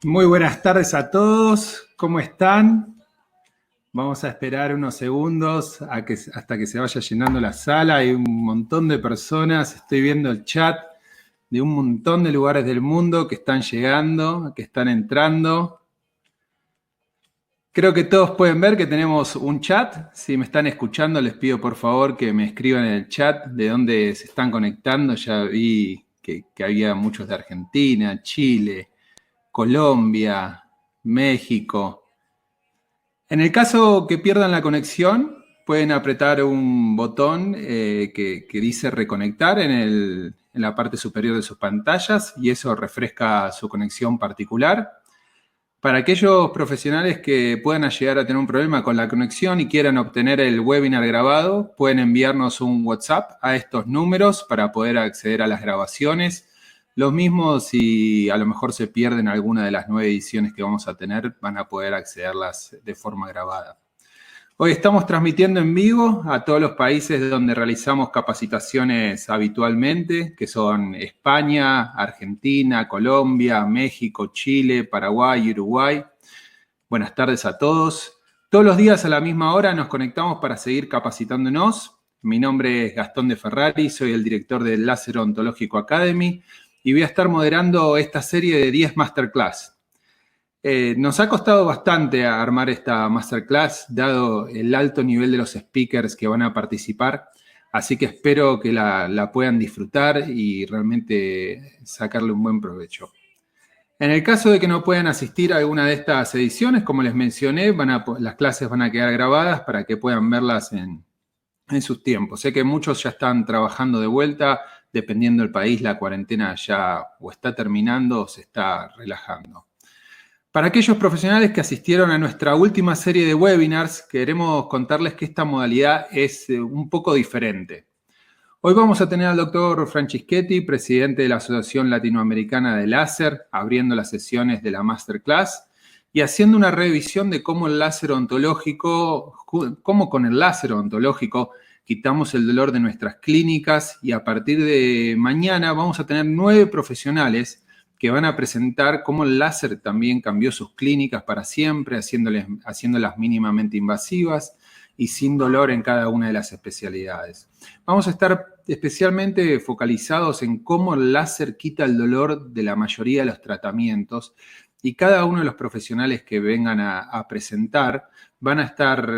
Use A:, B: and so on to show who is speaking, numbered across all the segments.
A: Muy buenas tardes a todos, ¿cómo están? Vamos a esperar unos segundos hasta que se vaya llenando la sala. Hay un montón de personas, estoy viendo el chat de un montón de lugares del mundo que están llegando, que están entrando. Creo que todos pueden ver que tenemos un chat. Si me están escuchando, les pido por favor que me escriban en el chat de dónde se están conectando. Ya vi que había muchos de Argentina, Chile, Colombia, México. En el caso que pierdan la conexión, pueden apretar un botón que dice reconectar en la parte superior de sus pantallas y eso refresca su conexión particular. Para aquellos profesionales que puedan llegar a tener un problema con la conexión y quieran obtener el webinar grabado, pueden enviarnos un WhatsApp a estos números para poder acceder a las grabaciones. Los mismos, si a lo mejor se pierden alguna de las 9 ediciones que vamos a tener, van a poder accederlas de forma grabada. Hoy estamos transmitiendo en vivo a todos los países donde realizamos capacitaciones habitualmente, que son España, Argentina, Colombia, México, Chile, Paraguay y Uruguay. Buenas tardes a todos. Todos los días a la misma hora nos conectamos para seguir capacitándonos. Mi nombre es Gastón de Ferrari, soy el director del Láser Ontológico Academy y voy a estar moderando esta serie de 10 masterclass. Nos ha costado bastante armar esta masterclass, dado el alto nivel de los speakers que van a participar, así que espero que la puedan disfrutar y realmente sacarle un buen provecho. En el caso de que no puedan asistir a alguna de estas ediciones, como les mencioné, las clases van a quedar grabadas para que puedan verlas en sus tiempos. Sé que muchos ya están trabajando de vuelta, dependiendo del país, la cuarentena ya o está terminando o se está relajando. Para aquellos profesionales que asistieron a nuestra última serie de webinars, queremos contarles que esta modalidad es un poco diferente. Hoy vamos a tener al doctor Franchischetti, presidente de la Asociación Latinoamericana de Láser, abriendo las sesiones de la Masterclass y haciendo una revisión de cómo el láser ontológico, cómo con el láser ontológico quitamos el dolor de nuestras clínicas y a partir de mañana vamos a tener 9 profesionales que van a presentar cómo el láser también cambió sus clínicas para siempre, haciéndolas mínimamente invasivas y sin dolor en cada una de las especialidades. Vamos a estar especialmente focalizados en cómo el láser quita el dolor de la mayoría de los tratamientos y cada uno de los profesionales que vengan a presentar van a estar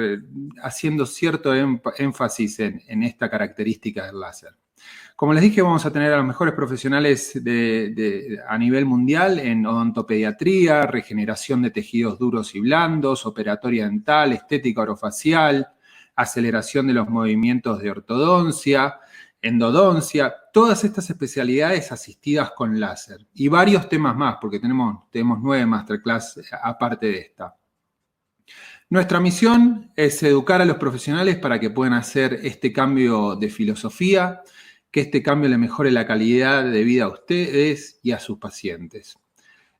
A: haciendo cierto énfasis en esta característica del láser. Como les dije, vamos a tener a los mejores profesionales a nivel mundial en odontopediatría, regeneración de tejidos duros y blandos, operatoria dental, estética orofacial, aceleración de los movimientos de ortodoncia, endodoncia, todas estas especialidades asistidas con láser y varios temas más, porque tenemos 9 masterclass aparte de esta. Nuestra misión es educar a los profesionales para que puedan hacer este cambio de filosofía, que este cambio le mejore la calidad de vida a ustedes y a sus pacientes.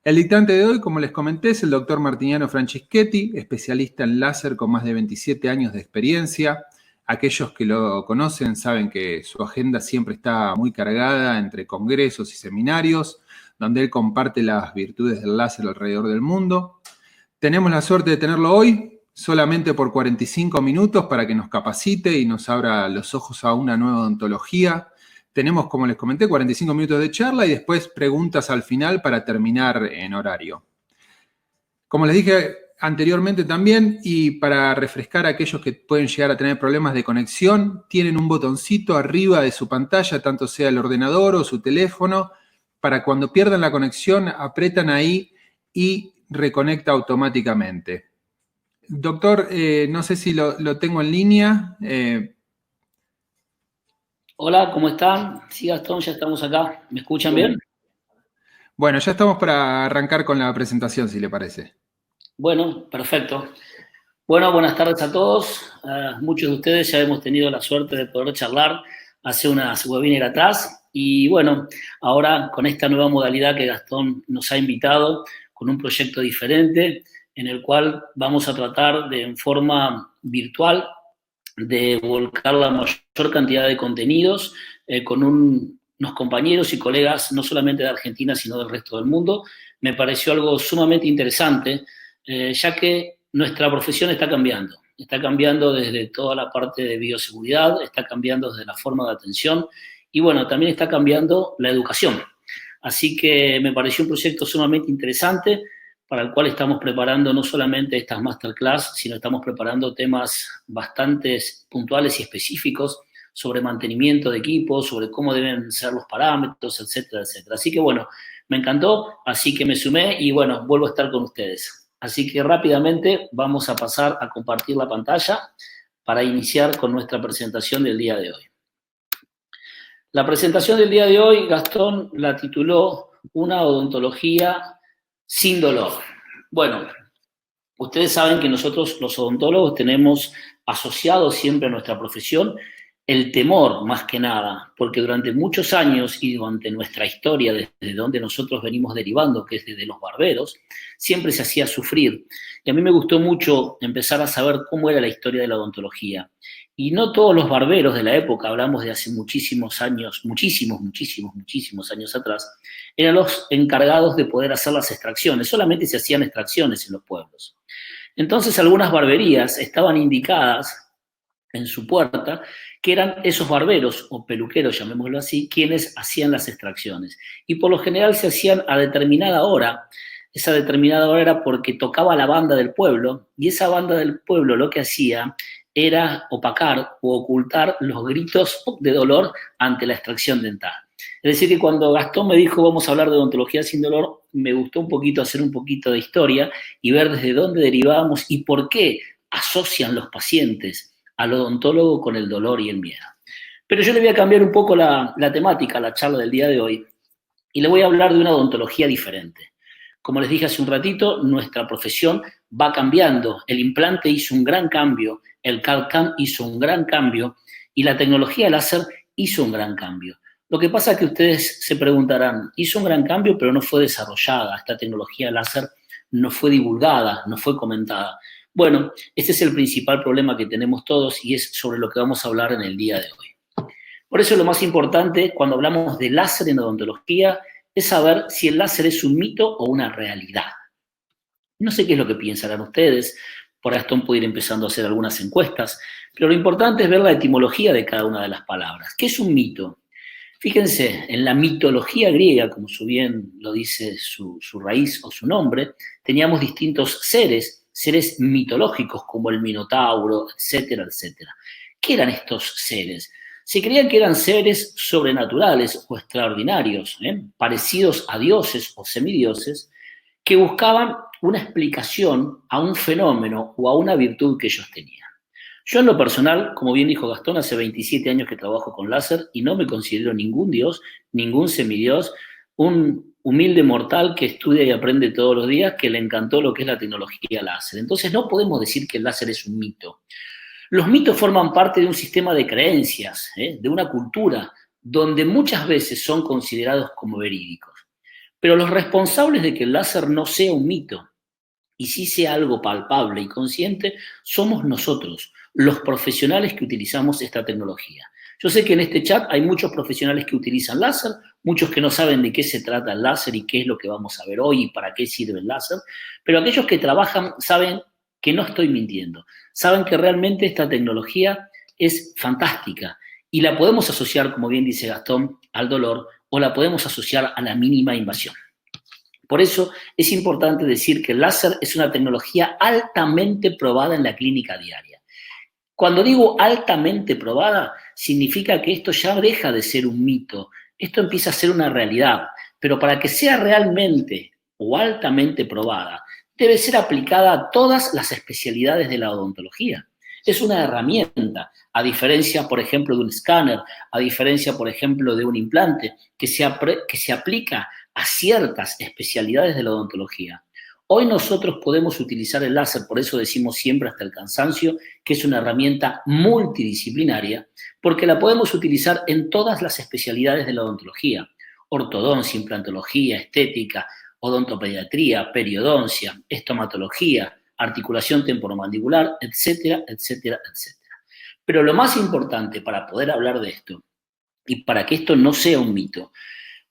A: El dictante de hoy, como les comenté, es el doctor Martiniano Franchischetti, especialista en láser con más de 27 años de experiencia. Aquellos que lo conocen saben que su agenda siempre está muy cargada entre congresos y seminarios, donde él comparte las virtudes del láser alrededor del mundo. Tenemos la suerte de tenerlo hoy, solamente por 45 minutos para que nos capacite y nos abra los ojos a una nueva odontología. Tenemos, como les comenté, 45 minutos de charla y después preguntas al final para terminar en horario. Como les dije anteriormente también, y para refrescar a aquellos que pueden llegar a tener problemas de conexión, tienen un botoncito arriba de su pantalla, tanto sea el ordenador o su teléfono, para cuando pierdan la conexión, apretan ahí y reconecta automáticamente. Doctor, no sé si lo tengo en línea.
B: Hola, ¿cómo están? Sí, Gastón, ya estamos acá. ¿Me escuchan bien?
A: Bueno, ya estamos para arrancar con la presentación, si le parece.
B: Bueno, perfecto. Bueno, buenas tardes a todos. Muchos de ustedes ya hemos tenido la suerte de poder charlar hace unas webinars atrás. Y bueno, ahora con esta nueva modalidad que Gastón nos ha invitado, con un proyecto diferente, en el cual vamos a tratar de, en forma virtual, de volcar la mayor cantidad de contenidos con unos compañeros y colegas no solamente de Argentina, sino del resto del mundo, me pareció algo sumamente interesante, ya que nuestra profesión está cambiando desde toda la parte de bioseguridad, está cambiando desde la forma de atención y bueno, también está cambiando la educación. Así que me pareció un proyecto sumamente interesante para el cual estamos preparando no solamente estas masterclass, sino estamos preparando temas bastante puntuales y específicos sobre mantenimiento de equipos, sobre cómo deben ser los parámetros, etcétera, etcétera. Así que bueno, me encantó, así que me sumé y bueno, vuelvo a estar con ustedes. Así que rápidamente vamos a pasar a compartir la pantalla para iniciar con nuestra presentación del día de hoy. La presentación del día de hoy, Gastón la tituló Una odontología sin dolor. Bueno, ustedes saben que nosotros los odontólogos tenemos asociado siempre a nuestra profesión el temor más que nada, porque durante muchos años y durante nuestra historia, desde donde nosotros venimos derivando, que es desde los barberos, siempre se hacía sufrir. Y a mí me gustó mucho empezar a saber cómo era la historia de la odontología. Y no todos los barberos de la época, hablamos de hace muchísimos años, muchísimos años atrás, eran los encargados de poder hacer las extracciones. Solamente se hacían extracciones en los pueblos. Entonces algunas barberías estaban indicadas en su puerta, que eran esos barberos o peluqueros, llamémoslo así, quienes hacían las extracciones. Y por lo general se hacían a determinada hora. Esa determinada hora era porque tocaba la banda del pueblo, y esa banda del pueblo lo que hacía era opacar o ocultar los gritos de dolor ante la extracción dental. Es decir, que cuando Gastón me dijo vamos a hablar de odontología sin dolor, me gustó un poquito hacer un poquito de historia y ver desde dónde derivábamos y por qué asocian los pacientes al odontólogo con el dolor y el miedo. Pero yo le voy a cambiar un poco la temática, la charla del día de hoy, y le voy a hablar de una odontología diferente. Como les dije hace un ratito, nuestra profesión va cambiando. El implante hizo un gran cambio, el CAD/CAM hizo un gran cambio, y la tecnología láser hizo un gran cambio. Lo que pasa es que ustedes se preguntarán, hizo un gran cambio, pero no fue desarrollada. Esta tecnología láser no fue divulgada, no fue comentada. Bueno, este es el principal problema que tenemos todos y es sobre lo que vamos a hablar en el día de hoy. Por eso lo más importante cuando hablamos de láser en odontología es saber si el láser es un mito o una realidad. No sé qué es lo que pensarán ustedes, por Gastón puede ir empezando a hacer algunas encuestas, pero lo importante es ver la etimología de cada una de las palabras. ¿Qué es un mito? Fíjense, en la mitología griega, como bien lo dice su raíz o su nombre, teníamos distintos seres mitológicos como el Minotauro, etcétera, etcétera. ¿Qué eran estos seres? Se creían que eran seres sobrenaturales o extraordinarios, parecidos a dioses o semidioses, que buscaban una explicación a un fenómeno o a una virtud que ellos tenían. Yo en lo personal, como bien dijo Gastón, hace 27 años que trabajo con láser y no me considero ningún dios, ningún semidios, un humilde mortal que estudia y aprende todos los días, que le encantó lo que es la tecnología láser. Entonces no podemos decir que el láser es un mito. Los mitos forman parte de un sistema de creencias, de una cultura, donde muchas veces son considerados como verídicos. Pero los responsables de que el láser no sea un mito y sí sea algo palpable y consciente, somos nosotros, los profesionales que utilizamos esta tecnología. Yo sé que en este chat hay muchos profesionales que utilizan láser, muchos que no saben de qué se trata el láser y qué es lo que vamos a ver hoy y para qué sirve el láser, pero aquellos que trabajan saben que no estoy mintiendo, saben que realmente esta tecnología es fantástica y la podemos asociar, como bien dice Gastón, al dolor o la podemos asociar a la mínima invasión. Por eso es importante decir que el láser es una tecnología altamente probada en la clínica diaria. Cuando digo altamente probada, significa que esto ya deja de ser un mito, esto empieza a ser una realidad, pero para que sea realmente o altamente probada, debe ser aplicada a todas las especialidades de la odontología. Es una herramienta, a diferencia, por ejemplo, de un escáner, a diferencia, por ejemplo, de un implante, que se aplica a ciertas especialidades de la odontología. Hoy nosotros podemos utilizar el láser, por eso decimos siempre hasta el cansancio, que es una herramienta multidisciplinaria, porque la podemos utilizar en todas las especialidades de la odontología. Ortodoncia, implantología, estética, odontopediatría, periodoncia, estomatología, articulación temporomandibular, etcétera, etcétera, etcétera. Pero lo más importante para poder hablar de esto y para que esto no sea un mito,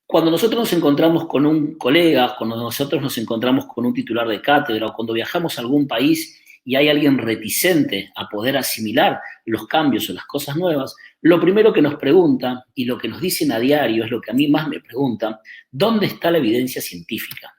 B: Cuando nosotros nos encontramos con un colega, cuando nosotros nos encontramos con un titular de cátedra o cuando viajamos a algún país y hay alguien reticente a poder asimilar los cambios o las cosas nuevas, lo primero que nos pregunta y lo que nos dicen a diario es lo que a mí más me preguntan: ¿dónde está la evidencia científica?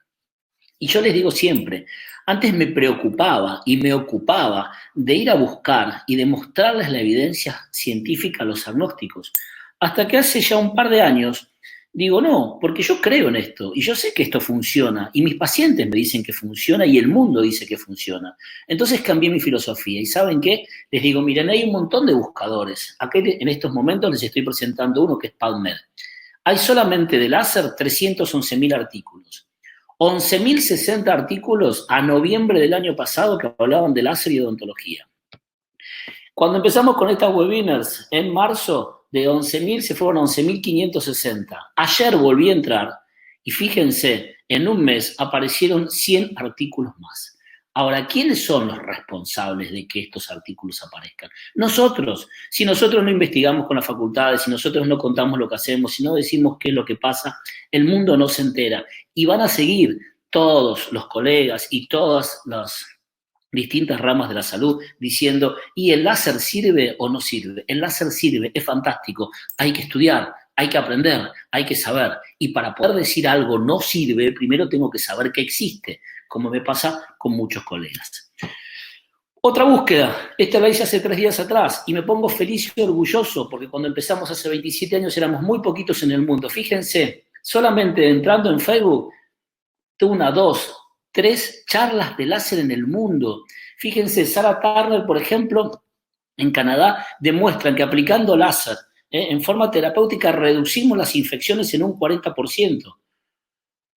B: Y yo les digo siempre, antes me preocupaba y me ocupaba de ir a buscar y demostrarles la evidencia científica a los agnósticos, hasta que hace ya un par de años digo, no, porque yo creo en esto y yo sé que esto funciona y mis pacientes me dicen que funciona y el mundo dice que funciona. Entonces cambié mi filosofía y ¿saben qué? Les digo, miren, hay un montón de buscadores. Aquí en estos momentos les estoy presentando uno que es PubMed. Hay solamente de láser 311.000 artículos. 11.060 artículos a noviembre del año pasado que hablaban de láser y odontología. Cuando empezamos con estas webinars en marzo, de 11.000 se fueron a 11.560. Ayer volví a entrar y fíjense, en un mes aparecieron 100 artículos más. Ahora, ¿quiénes son los responsables de que estos artículos aparezcan? Nosotros. Si nosotros no investigamos con las facultades, si nosotros no contamos lo que hacemos, si no decimos qué es lo que pasa, el mundo no se entera. Y van a seguir todos los colegas y todas las distintas ramas de la salud diciendo, ¿y el láser sirve o no sirve? El láser sirve, es fantástico, hay que estudiar, hay que aprender, hay que saber. Y para poder decir algo no sirve, primero tengo que saber que existe, como me pasa con muchos colegas. Otra búsqueda, esta la hice hace 3 días atrás y me pongo feliz y orgulloso porque cuando empezamos hace 27 años éramos muy poquitos en el mundo. Fíjense, solamente entrando en Facebook, tuve 1, 2, 3 charlas de láser en el mundo. Fíjense, Sarah Turner, por ejemplo, en Canadá, demuestran que aplicando láser en forma terapéutica reducimos las infecciones en un 40%.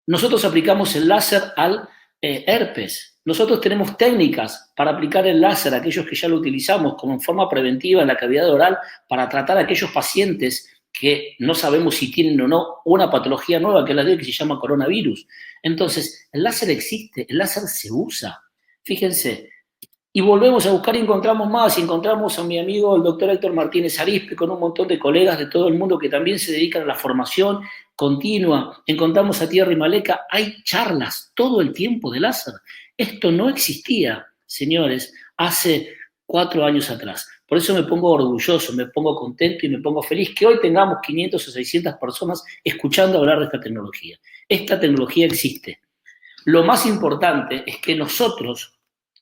B: Nosotros aplicamos el láser al herpes. Nosotros tenemos técnicas para aplicar el láser a aquellos que ya lo utilizamos como en forma preventiva en la cavidad oral para tratar a aquellos pacientes que no sabemos si tienen o no una patología nueva, que es la de que se llama coronavirus. Entonces, el láser existe, el láser se usa. Fíjense. Y volvemos a buscar y encontramos más. Y encontramos a mi amigo, el doctor Héctor Martínez Arispe, con un montón de colegas de todo el mundo que también se dedican a la formación continua. Encontramos a Thierry Maleca. Hay charlas todo el tiempo de láser. Esto no existía, señores, hace 4 años atrás. Por eso me pongo orgulloso, me pongo contento y me pongo feliz que hoy tengamos 500 o 600 personas escuchando hablar de esta tecnología. Esta tecnología existe. Lo más importante es que nosotros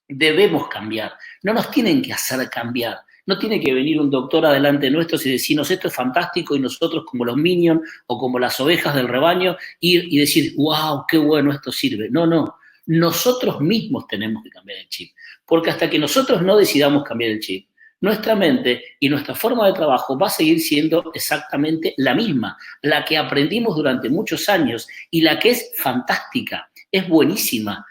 B: debemos cambiar. No nos tienen que hacer cambiar. No tiene que venir un doctor adelante nuestro y decirnos esto es fantástico y nosotros como los minions o como las ovejas del rebaño ir y decir, wow, qué bueno, esto sirve. No, no. Nosotros mismos tenemos que cambiar el chip. Porque hasta que nosotros no decidamos cambiar el chip, nuestra mente y nuestra forma de trabajo va a seguir siendo exactamente la misma, la que aprendimos durante muchos años y la que es fantástica, es buenísima,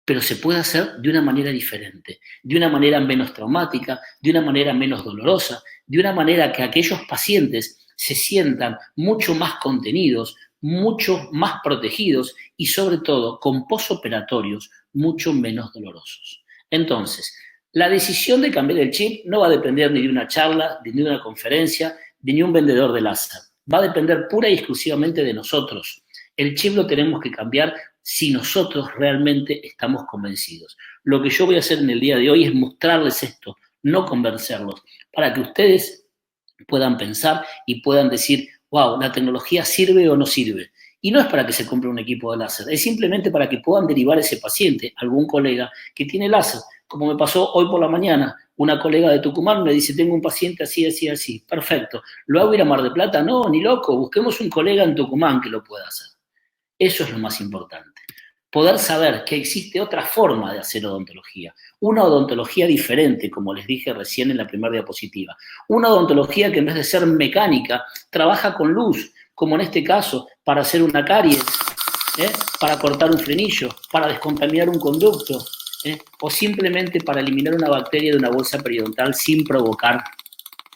B: pero se puede hacer de una manera diferente, de una manera menos traumática, de una manera menos dolorosa, de una manera que aquellos pacientes se sientan mucho más contenidos, mucho más protegidos y sobre todo con posoperatorios mucho menos dolorosos. Entonces, la decisión de cambiar el chip no va a depender ni de una charla, ni de una conferencia, ni de un vendedor de láser. Va a depender pura y exclusivamente de nosotros. El chip lo tenemos que cambiar si nosotros realmente estamos convencidos. Lo que yo voy a hacer en el día de hoy es mostrarles esto, no convencerlos, para que ustedes puedan pensar y puedan decir, wow, ¿la tecnología sirve o no sirve? Y no es para que se compre un equipo de láser, es simplemente para que puedan derivar ese paciente, algún colega que tiene láser. Como me pasó hoy por la mañana, una colega de Tucumán me dice, tengo un paciente así, así, así. Perfecto. ¿Lo hago ir a Mar del Plata? No, ni loco. Busquemos un colega en Tucumán que lo pueda hacer. Eso es lo más importante. Poder saber que existe otra forma de hacer odontología. Una odontología diferente, como les dije recién en la primera diapositiva. Una odontología que en vez de ser mecánica, trabaja con luz, como en este caso, para hacer una caries, para cortar un frenillo, para descontaminar un conducto, o simplemente para eliminar una bacteria de una bolsa periodontal sin provocar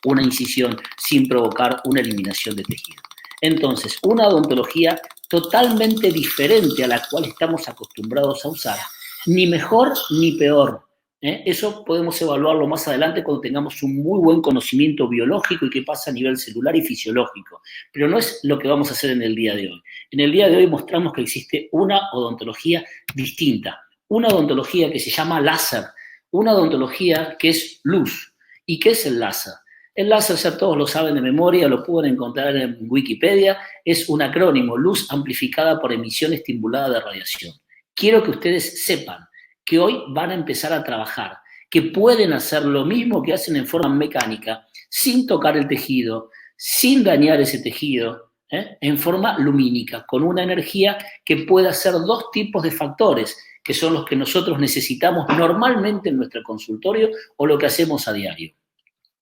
B: una incisión, sin provocar una eliminación de tejido. Entonces, una odontología totalmente diferente a la cual estamos acostumbrados a usar, ni mejor ni peor, Eso podemos evaluarlo más adelante cuando tengamos un muy buen conocimiento biológico y qué pasa a nivel celular y fisiológico. Pero no es lo que vamos a hacer en el día de hoy. En el día de hoy mostramos que existe una odontología distinta, una odontología que se llama láser, una odontología que es luz. ¿Y qué es el láser? El láser, ya todos lo saben de memoria, lo pueden encontrar en Wikipedia, es un acrónimo, luz amplificada por emisión estimulada de radiación. Quiero que ustedes sepan que hoy van a empezar a trabajar, que pueden hacer lo mismo que hacen en forma mecánica, sin tocar el tejido, sin dañar ese tejido, en forma lumínica, con una energía que pueda hacer dos tipos de factores, que son los que nosotros necesitamos normalmente en nuestro consultorio o lo que hacemos a diario.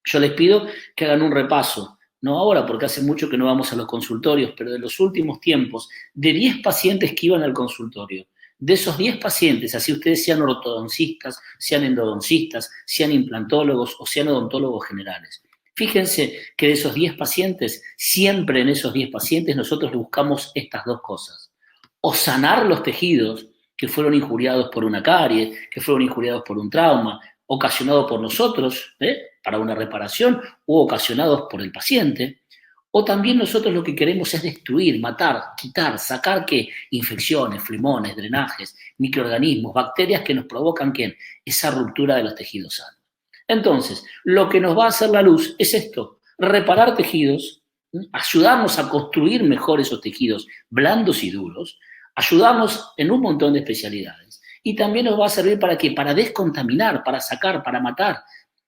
B: Yo les pido que hagan un repaso, no ahora porque hace mucho que no vamos a los consultorios, pero de los últimos tiempos, de 10 pacientes que iban al consultorio, de esos 10 pacientes, así ustedes sean ortodoncistas, sean endodoncistas, sean implantólogos o sean odontólogos generales. Fíjense que de esos 10 pacientes, siempre en esos 10 pacientes nosotros le buscamos estas dos cosas. O sanar los tejidos que fueron injuriados por una carie, que fueron injuriados por un trauma, ocasionado por nosotros, para una reparación, o ocasionados por el paciente. O también nosotros lo que queremos es destruir, matar, quitar, sacar ¿qué? Infecciones, flimones, drenajes, microorganismos, bacterias que nos provocan ¿qué? Esa ruptura de los tejidos sanos. Entonces, lo que nos va a hacer la luz es esto, reparar tejidos, ayudarnos a construir mejor esos tejidos blandos y duros, ayudarnos en un montón de especialidades. Y también nos va a servir para ¿qué? Para descontaminar, para sacar, para matar.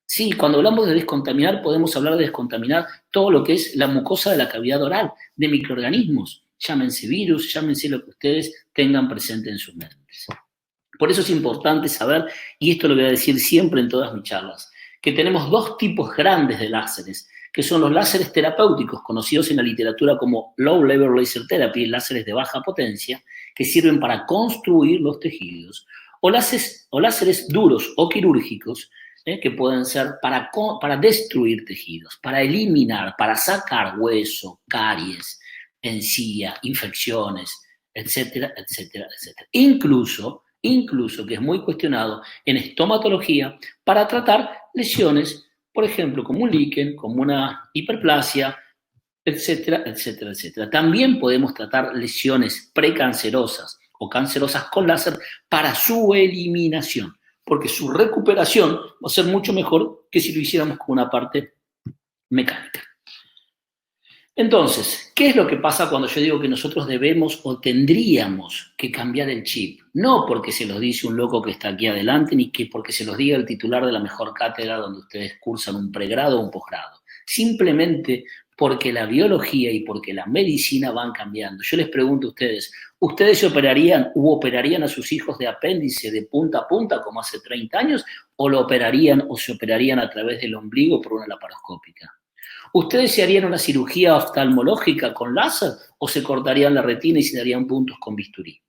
B: Sí, cuando hablamos de descontaminar, podemos hablar de descontaminar todo lo que es la mucosa de la cavidad oral, de microorganismos. Llámense virus, llámense lo que ustedes tengan presente en sus mentes. Por eso es importante saber, y esto lo voy a decir siempre en todas mis charlas, que tenemos dos tipos grandes de láseres, que son los láseres terapéuticos, conocidos en la literatura como Low Level Laser Therapy, láseres de baja potencia, que sirven para construir los tejidos, o láseres duros o quirúrgicos, que pueden ser para destruir tejidos, para eliminar, para sacar hueso, caries, encía, infecciones, etcétera, etcétera, etcétera. Incluso, que es muy cuestionado en estomatología, para tratar lesiones, por ejemplo, como un líquen, como una hiperplasia, etcétera, etcétera, etcétera. También podemos tratar lesiones precancerosas o cancerosas con láser para su eliminación, porque su recuperación va a ser mucho mejor que si lo hiciéramos con una parte mecánica. Entonces, ¿qué es lo que pasa cuando yo digo que nosotros debemos o tendríamos que cambiar el chip? No porque se los dice un loco que está aquí adelante, ni que porque se los diga el titular de la mejor cátedra donde ustedes cursan un pregrado o un posgrado. Simplemente porque la biología y porque la medicina van cambiando. Yo les pregunto a ustedes, ¿ustedes se operarían u operarían a sus hijos de apéndice de punta a punta como hace 30 años o lo operarían o se operarían a través del ombligo por una laparoscópica? ¿Ustedes se harían una cirugía oftalmológica con láser o se cortarían la retina y se darían puntos con bisturí?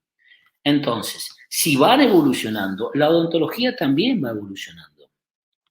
B: Entonces, si van evolucionando, la odontología también va evolucionando.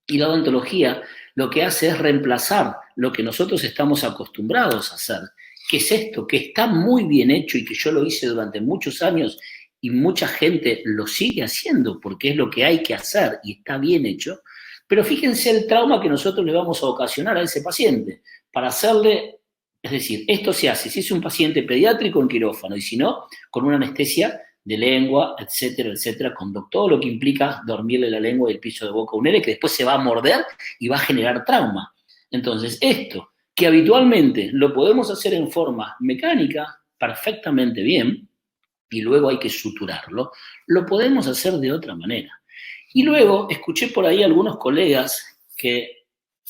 B: Y la odontología lo que hace es reemplazar lo que nosotros estamos acostumbrados a hacer, que es esto, que está muy bien hecho y que yo lo hice durante muchos años y mucha gente lo sigue haciendo porque es lo que hay que hacer y está bien hecho. Pero fíjense el trauma que nosotros le vamos a ocasionar a ese paciente para hacerle, es decir, esto se hace si es un paciente pediátrico en quirófano y si no, con una anestesia de lengua, etcétera, etcétera, con todo lo que implica dormirle la lengua y el piso de boca a un nene que después se va a morder y va a generar trauma. Entonces, esto, que habitualmente lo podemos hacer en forma mecánica perfectamente bien y luego hay que suturarlo, lo podemos hacer de otra manera. Y luego escuché por ahí algunos colegas que,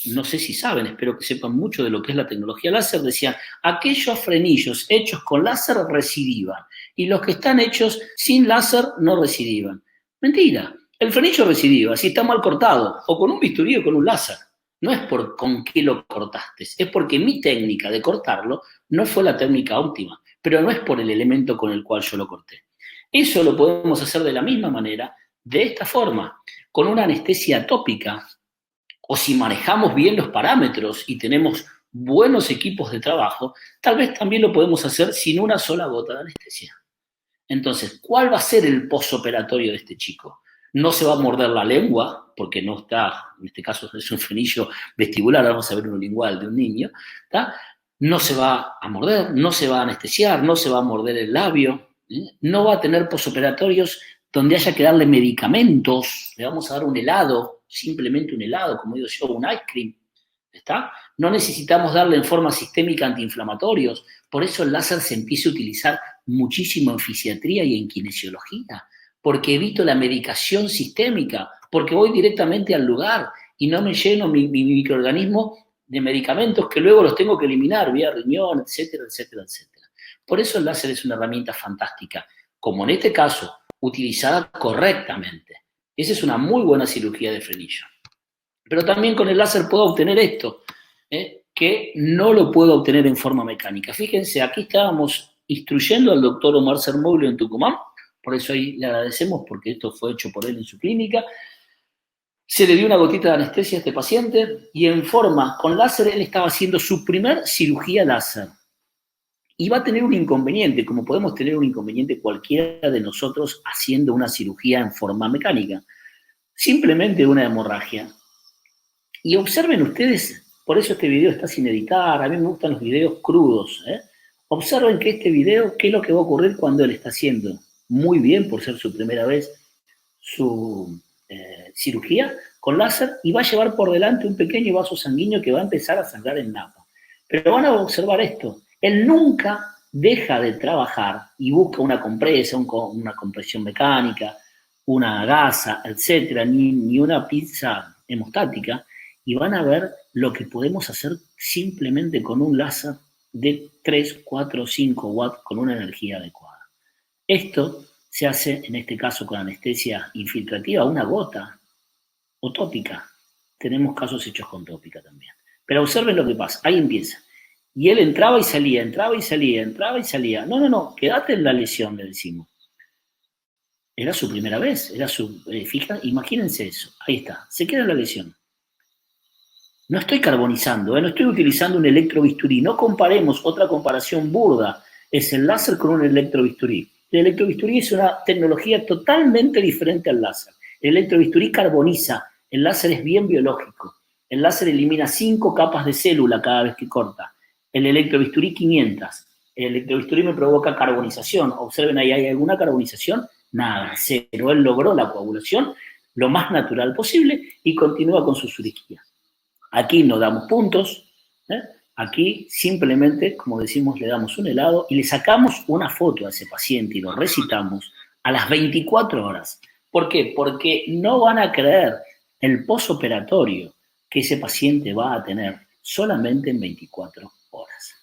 B: no sé si saben, espero que sepan mucho de lo que es la tecnología láser, decían, aquellos frenillos hechos con láser recidivan y los que están hechos sin láser no recidivan. Mentira, el frenillo recidiva si está mal cortado o con un bisturí o con un láser. No es por con qué lo cortaste, es porque mi técnica de cortarlo no fue la técnica óptima, pero no es por el elemento con el cual yo lo corté. Eso lo podemos hacer de la misma manera, de esta forma, con una anestesia tópica, o si manejamos bien los parámetros y tenemos buenos equipos de trabajo, tal vez también lo podemos hacer sin una sola gota de anestesia. Entonces, ¿cuál va a ser el posoperatorio de este chico? no se va a morder la lengua, porque no está, en este caso es un frenillo vestibular, vamos a ver uno lingual de un niño, ¿tá? No se va a morder, no se va a anestesiar, no se va a morder el labio, no va a tener posoperatorios donde haya que darle medicamentos, le vamos a dar un helado, simplemente un helado, como digo yo, un ice cream, ¿está? No necesitamos darle en forma sistémica antiinflamatorios, por eso el láser se empieza a utilizar muchísimo en fisiatría y en kinesiología, porque evito la medicación sistémica, porque voy directamente al lugar y no me lleno mi microorganismo de medicamentos que luego los tengo que eliminar vía riñón, etcétera, etcétera, etcétera. Por eso el láser es una herramienta fantástica, como en este caso, utilizada correctamente. Esa es una muy buena cirugía de frenillo. Pero también con el láser puedo obtener esto, que no lo puedo obtener en forma mecánica. Fíjense, aquí estábamos instruyendo al doctor Omar Sermoglio en Tucumán, por eso ahí le agradecemos porque esto fue hecho por él en su clínica. Se le dio una gotita de anestesia a este paciente y en forma, con láser, él estaba haciendo su primer cirugía láser. Y va a tener un inconveniente, como podemos tener un inconveniente cualquiera de nosotros haciendo una cirugía en forma mecánica. Simplemente una hemorragia. Y observen ustedes, por eso este video está sin editar, a mí me gustan los videos crudos. Observen que este video, qué es lo que va a ocurrir cuando él está haciendo muy bien, por ser su primera vez, su cirugía con láser, y va a llevar por delante un pequeño vaso sanguíneo que va a empezar a sangrar en napa. Pero van a observar esto, él nunca deja de trabajar y busca una compresa, una compresión mecánica, una gasa, etcétera, ni una pinza hemostática, y van a ver lo que podemos hacer simplemente con un láser de 3, 4, 5 watts con una energía adecuada. Esto se hace, en este caso, con anestesia infiltrativa, una gota o tópica. Tenemos casos hechos con tópica también. Pero observen lo que pasa. Ahí empieza. Y él entraba y salía, entraba y salía, entraba y salía. No, quédate en la lesión, le decimos. Era su primera vez, era su... imagínense eso. Ahí está, se queda en la lesión. No estoy carbonizando, no estoy utilizando un electrobisturí. No comparemos, otra comparación burda, es el láser con un electrobisturí. El electrobisturí es una tecnología totalmente diferente al láser. El electrobisturí carboniza, el láser es bien biológico. El láser elimina 5 capas de célula cada vez que corta. El electrobisturí 500. El electrobisturí me provoca carbonización. Observen ahí, ¿hay alguna carbonización? Nada, cero. Él logró la coagulación lo más natural posible y continúa con su cirugía. Aquí no damos puntos, aquí simplemente, como decimos, le damos un helado y le sacamos una foto a ese paciente y lo recitamos a las 24 horas. ¿Por qué? Porque no van a creer el posoperatorio que ese paciente va a tener solamente en 24 horas.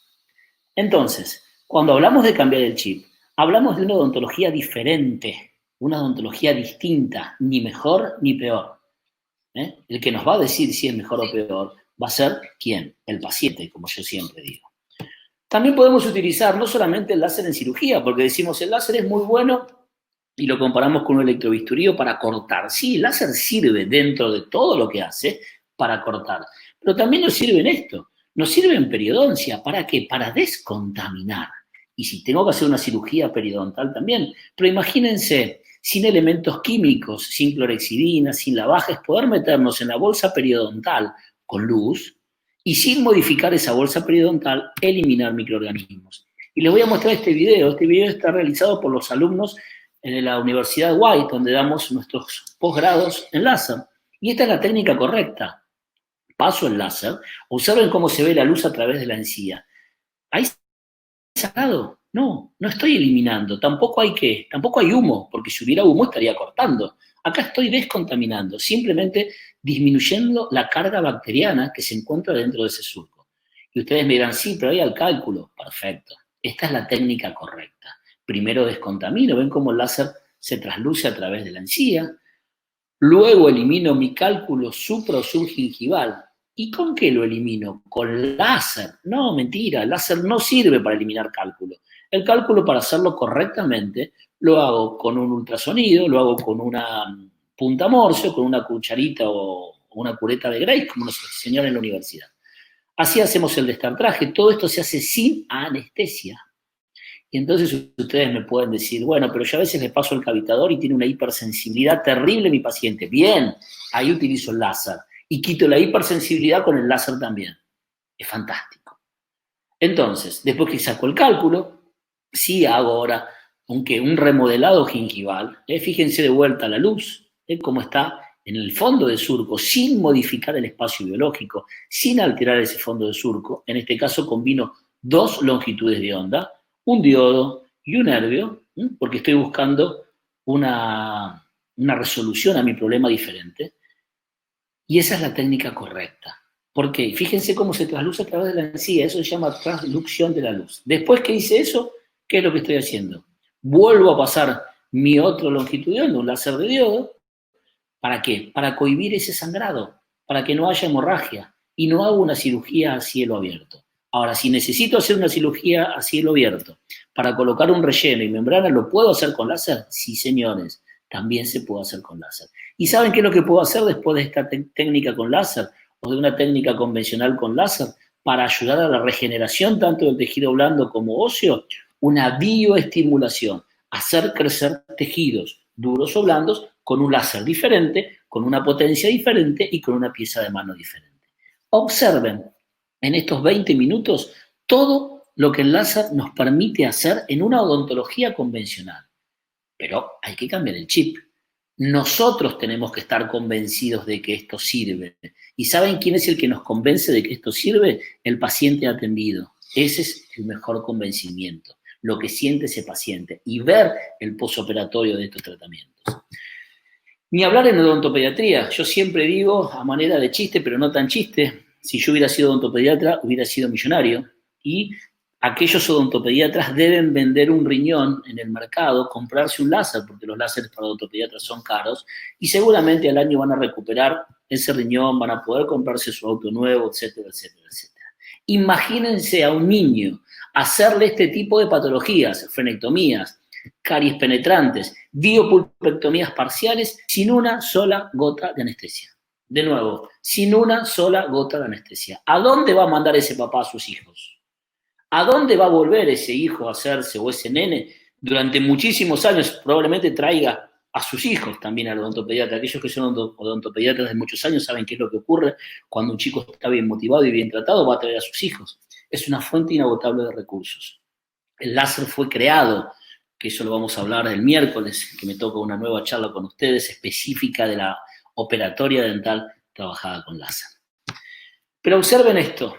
B: Entonces, cuando hablamos de cambiar el chip, hablamos de una odontología diferente, una odontología distinta, ni mejor ni peor. El que nos va a decir si es mejor o peor va a ser ¿quién? El paciente, como yo siempre digo. También podemos utilizar no solamente el láser en cirugía, porque decimos el láser es muy bueno y lo comparamos con un electrobisturí para cortar. Sí, el láser sirve dentro de todo lo que hace para cortar, pero también nos sirve en esto. Nos sirve en periodoncia. ¿Para qué? Para descontaminar. Y si tengo que hacer una cirugía periodontal también. Pero imagínense, sin elementos químicos, sin clorexidina, sin lavajes, poder meternos en la bolsa periodontal con luz y sin modificar esa bolsa periodontal, eliminar microorganismos. Y les voy a mostrar este video. Este video está realizado por los alumnos de la Universidad White, donde damos nuestros posgrados en láser. Y esta es la técnica correcta. Paso el láser, observen cómo se ve la luz a través de la encía. ¿Hay sacado? No estoy eliminando, tampoco hay humo, porque si hubiera humo estaría cortando. Acá estoy descontaminando, simplemente disminuyendo la carga bacteriana que se encuentra dentro de ese surco. Y ustedes me dirán, sí, pero hay al cálculo. Perfecto, esta es la técnica correcta. Primero descontamino, ven cómo el láser se trasluce a través de la encía. Luego elimino mi cálculo supra o subgingival. ¿Y con qué lo elimino? Con láser. No, mentira, el láser no sirve para eliminar cálculo. El cálculo, para hacerlo correctamente, lo hago con un ultrasonido, lo hago con una punta morse, con una cucharita o una cureta de Grace, como nos enseñaron en la universidad. Así hacemos el destartraje. Todo esto se hace sin anestesia. Y entonces ustedes me pueden decir, bueno, pero yo a veces le paso el cavitador y tiene una hipersensibilidad terrible mi paciente. Bien, ahí utilizo el láser y quito la hipersensibilidad con el láser también. Es fantástico. Entonces, después que saco el cálculo, sí hago ahora un remodelado gingival. Fíjense de vuelta la luz, cómo está en el fondo del surco, sin modificar el espacio biológico, sin alterar ese fondo del surco. En este caso combino dos longitudes de onda, un diodo y un nervio, porque estoy buscando una resolución a mi problema diferente. Y esa es la técnica correcta. ¿Por qué? Fíjense cómo se trasluce a través de la encía, eso se llama translucción de la luz. Después que hice eso, ¿qué es lo que estoy haciendo? Vuelvo a pasar mi otro longitud de onda, un láser de diodo. ¿Para qué? Para cohibir ese sangrado, para que no haya hemorragia y no hago una cirugía a cielo abierto. Ahora, si necesito hacer una cirugía a cielo abierto para colocar un relleno y membrana, ¿lo puedo hacer con láser? Sí, señores, también se puede hacer con láser. ¿Y saben qué es lo que puedo hacer después de esta técnica con láser o de una técnica convencional con láser? Para ayudar a la regeneración tanto del tejido blando como óseo, una bioestimulación, hacer crecer tejidos duros o blandos con un láser diferente, con una potencia diferente y con una pieza de mano diferente. Observen en estos 20 minutos todo lo que el láser nos permite hacer en una odontología convencional. Pero hay que cambiar el chip. Nosotros tenemos que estar convencidos de que esto sirve. ¿Y saben quién es el que nos convence de que esto sirve? El paciente atendido. Ese es el mejor convencimiento, lo que siente ese paciente y ver el posoperatorio de estos tratamientos. Ni hablar en odontopediatría. Yo siempre digo, a manera de chiste, pero no tan chiste, si yo hubiera sido odontopediatra, hubiera sido millonario. Y aquellos odontopediatras deben vender un riñón en el mercado, comprarse un láser, porque los láseres para odontopediatras son caros, y seguramente al año van a recuperar ese riñón, van a poder comprarse su auto nuevo, etcétera, etcétera, etcétera. Imagínense a un niño hacerle este tipo de patologías, frenectomías, caries penetrantes, biopulpectomías parciales, sin una sola gota de anestesia. De nuevo, sin una sola gota de anestesia. ¿A dónde va a mandar ese papá a sus hijos? ¿A dónde va a volver ese hijo a hacerse o ese nene durante muchísimos años? Probablemente traiga a sus hijos también al odontopediatra. Aquellos que son odontopediatras de muchos años saben qué es lo que ocurre cuando un chico está bien motivado y bien tratado, va a traer a sus hijos. Es una fuente inagotable de recursos. El láser fue creado, que eso lo vamos a hablar el miércoles, que me toca una nueva charla con ustedes específica de la operatoria dental trabajada con láser. Pero observen esto,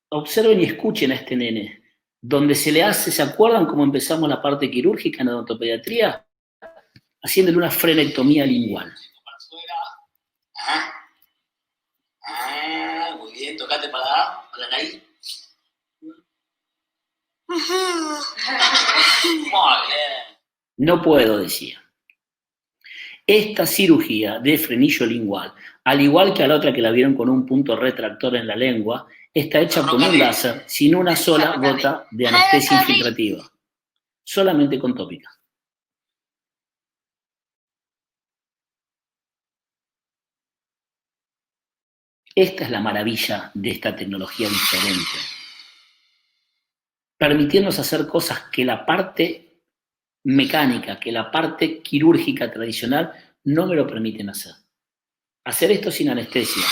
B: observen y escuchen a este nene, donde se le hace, ¿se acuerdan cómo empezamos la parte quirúrgica en odontopediatría? Haciéndole una frenectomía lingual. Muy bien, tocate para la nariz. Muy bien. No puedo, decía. Esta cirugía de frenillo lingual, al igual que a la otra que la vieron con un punto retractor en la lengua, está hecha con un láser sin una sola gota de anestesia infiltrativa, solamente con tópica. Esta es la maravilla de esta tecnología diferente. Permitirnos hacer cosas que la parte mecánica, que la parte quirúrgica tradicional no me lo permiten hacer. Hacer esto sin anestesia,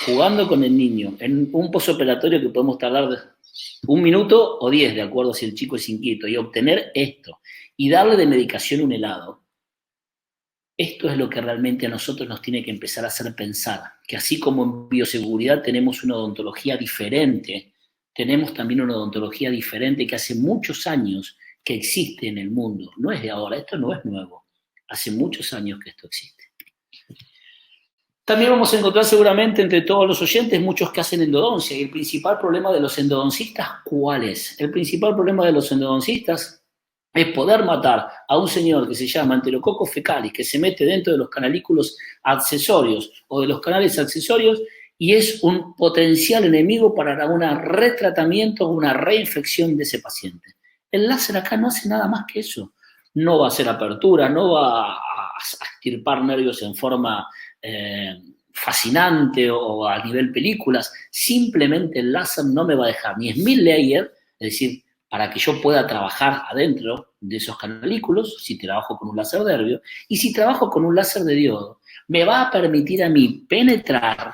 B: jugando con el niño, en un posoperatorio que podemos tardar 1 minuto o 10, de acuerdo si el chico es inquieto, y obtener esto, y darle de medicación un helado. Esto es lo que realmente a nosotros nos tiene que empezar a hacer pensar, que así como en bioseguridad tenemos una odontología diferente, tenemos también una odontología diferente que hace muchos años que existe en el mundo. No es de ahora, esto no es nuevo. Hace muchos años que esto existe. También vamos a encontrar seguramente entre todos los oyentes muchos que hacen endodoncia. Y el principal problema de los endodoncistas, ¿cuál es? El principal problema de los endodoncistas es poder matar a un señor que se llama Enterococcus fecalis, que se mete dentro de los canalículos accesorios o de los canales accesorios y es un potencial enemigo para un retratamiento o una reinfección de ese paciente. El láser acá no hace nada más que eso. No va a hacer apertura, no va a extirpar nervios en forma fascinante o a nivel películas. Simplemente el láser no me va a dejar ni Smith layer, es decir, para que yo pueda trabajar adentro de esos canalículos, si trabajo con un láser de Erbium, y si trabajo con un láser de diodo, me va a permitir a mí penetrar,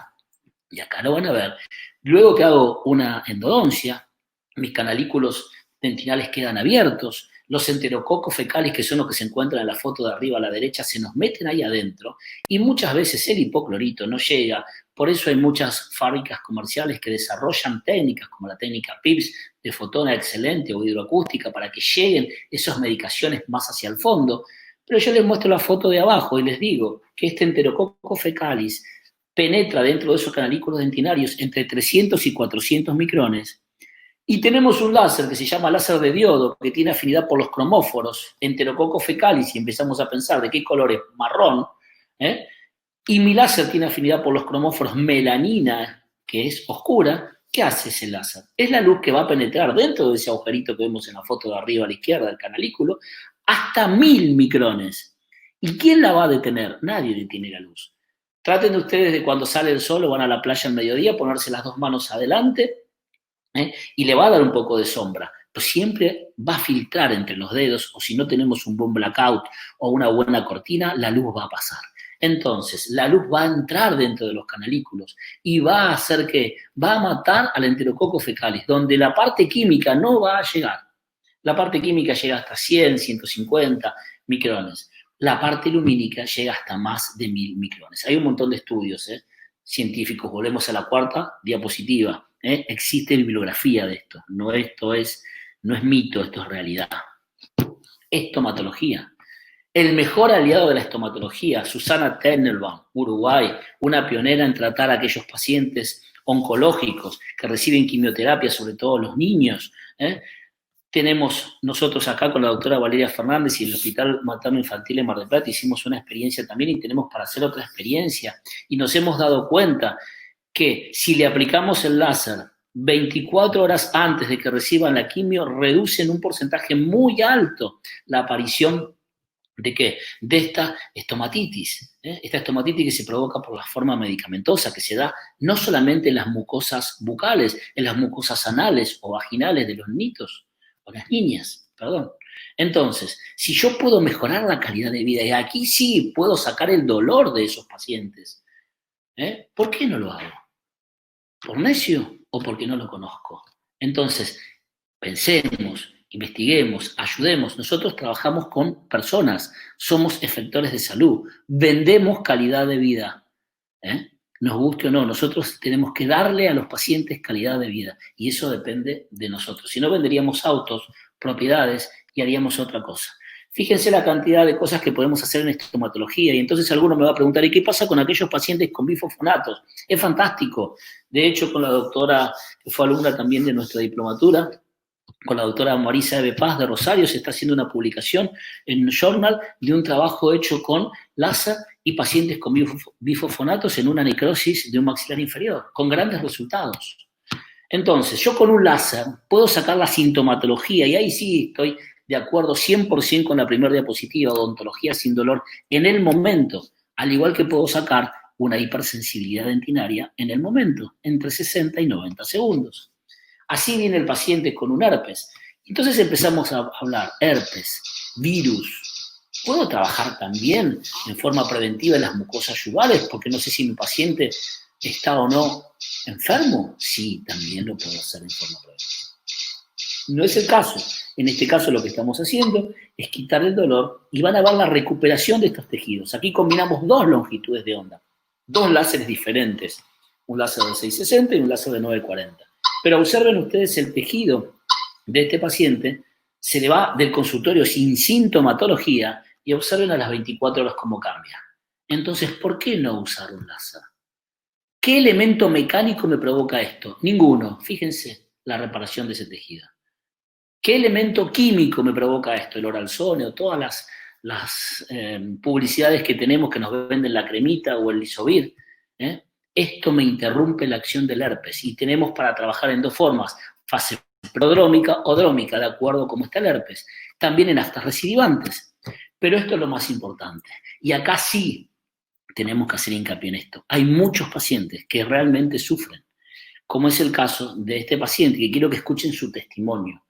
B: y acá lo van a ver, luego que hago una endodoncia, mis canalículos dentinales quedan abiertos, los enterococos fecales, que son los que se encuentran en la foto de arriba a la derecha, se nos meten ahí adentro, y muchas veces el hipoclorito no llega. Por eso hay muchas fábricas comerciales que desarrollan técnicas como la técnica PIPS de fotona excelente o hidroacústica para que lleguen esas medicaciones más hacia el fondo. Pero yo les muestro la foto de abajo y les digo que este enterococo fecalis penetra dentro de esos canalículos dentinarios entre 300 y 400 micrones. Y tenemos un láser que se llama láser de diodo, que tiene afinidad por los cromóforos, enterococo fecalis, y empezamos a pensar de qué color es marrón, y mi láser tiene afinidad por los cromóforos melanina, que es oscura. ¿Qué hace ese láser? Es la luz que va a penetrar dentro de ese agujerito que vemos en la foto de arriba a la izquierda del canalículo, hasta 1000 micrones. ¿Y quién la va a detener? Nadie detiene la luz. Traten de ustedes de cuando sale el sol o van a la playa al mediodía, ponerse las dos manos adelante, y le va a dar un poco de sombra, pero siempre va a filtrar entre los dedos, o si no tenemos un buen blackout o una buena cortina, la luz va a pasar. Entonces, la luz va a entrar dentro de los canalículos y va a hacer que va a matar al enterococo fecalis, donde la parte química no va a llegar. La parte química llega hasta 100, 150 micrones. La parte lumínica llega hasta más de 1000 micrones. Hay un montón de estudios científicos. Volvemos a la cuarta diapositiva. Existe bibliografía de esto. No es mito, esto es realidad. Estomatología. El mejor aliado de la estomatología, Susana Tenenbaum, Uruguay, una pionera en tratar a aquellos pacientes oncológicos que reciben quimioterapia, sobre todo los niños. Tenemos nosotros acá con la doctora Valeria Fernández y el Hospital Materno Infantil en Mar del Plata, hicimos una experiencia también y tenemos para hacer otra experiencia. Y nos hemos dado cuenta que si le aplicamos el láser 24 horas antes de que reciban la quimio, reduce en un porcentaje muy alto la aparición ¿de qué? De esta estomatitis. Esta estomatitis que se provoca por la forma medicamentosa, que se da no solamente en las mucosas bucales, en las mucosas anales o vaginales de los niños, o las niñas, perdón. Entonces, si yo puedo mejorar la calidad de vida, y aquí sí puedo sacar el dolor de esos pacientes, ¿por qué no lo hago? ¿Por necio o porque no lo conozco? Entonces, pensemos, investiguemos, ayudemos. Nosotros trabajamos con personas, somos efectores de salud, vendemos calidad de vida. Nos guste o no, nosotros tenemos que darle a los pacientes calidad de vida y eso depende de nosotros. Si no, venderíamos autos, propiedades y haríamos otra cosa. Fíjense la cantidad de cosas que podemos hacer en estomatología y entonces alguno me va a preguntar, ¿y qué pasa con aquellos pacientes con bifosfonatos? Es fantástico. De hecho, con la doctora, que fue alumna también de nuestra diplomatura, con la doctora Marisa Eve Paz de Rosario, se está haciendo una publicación en un journal de un trabajo hecho con láser y pacientes con bifosfonatos en una necrosis de un maxilar inferior, con grandes resultados. Entonces, yo con un láser puedo sacar la sintomatología, y ahí sí estoy de acuerdo 100% con la primera diapositiva, odontología sin dolor, en el momento, al igual que puedo sacar una hipersensibilidad dentinaria en el momento, entre 60 y 90 segundos. Así viene el paciente con un herpes. Entonces empezamos a hablar, herpes, virus. ¿Puedo trabajar también en forma preventiva en las mucosas yugales? Porque no sé si mi paciente está o no enfermo. Sí, también lo puedo hacer en forma preventiva. No es el caso. En este caso lo que estamos haciendo es quitar el dolor y van a ver la recuperación de estos tejidos. Aquí combinamos dos longitudes de onda, dos láseres diferentes, un láser de 660 y un láser de 940. Pero observen ustedes el tejido de este paciente, se le va del consultorio sin sintomatología y observen a las 24 horas cómo cambia. Entonces, ¿por qué no usar un láser? ¿Qué elemento mecánico me provoca esto? Ninguno. Fíjense la reparación de ese tejido. ¿Qué elemento químico me provoca esto? El Oralzone o todas las publicidades que tenemos que nos venden la cremita o el Lisovir. Esto me interrumpe la acción del herpes y tenemos para trabajar en dos formas, fase prodrómica o drómica, de acuerdo a cómo está el herpes, también en aftas recidivantes. Pero esto es lo más importante. Y acá sí tenemos que hacer hincapié en esto. Hay muchos pacientes que realmente sufren, como es el caso de este paciente, que quiero que escuchen su testimonio.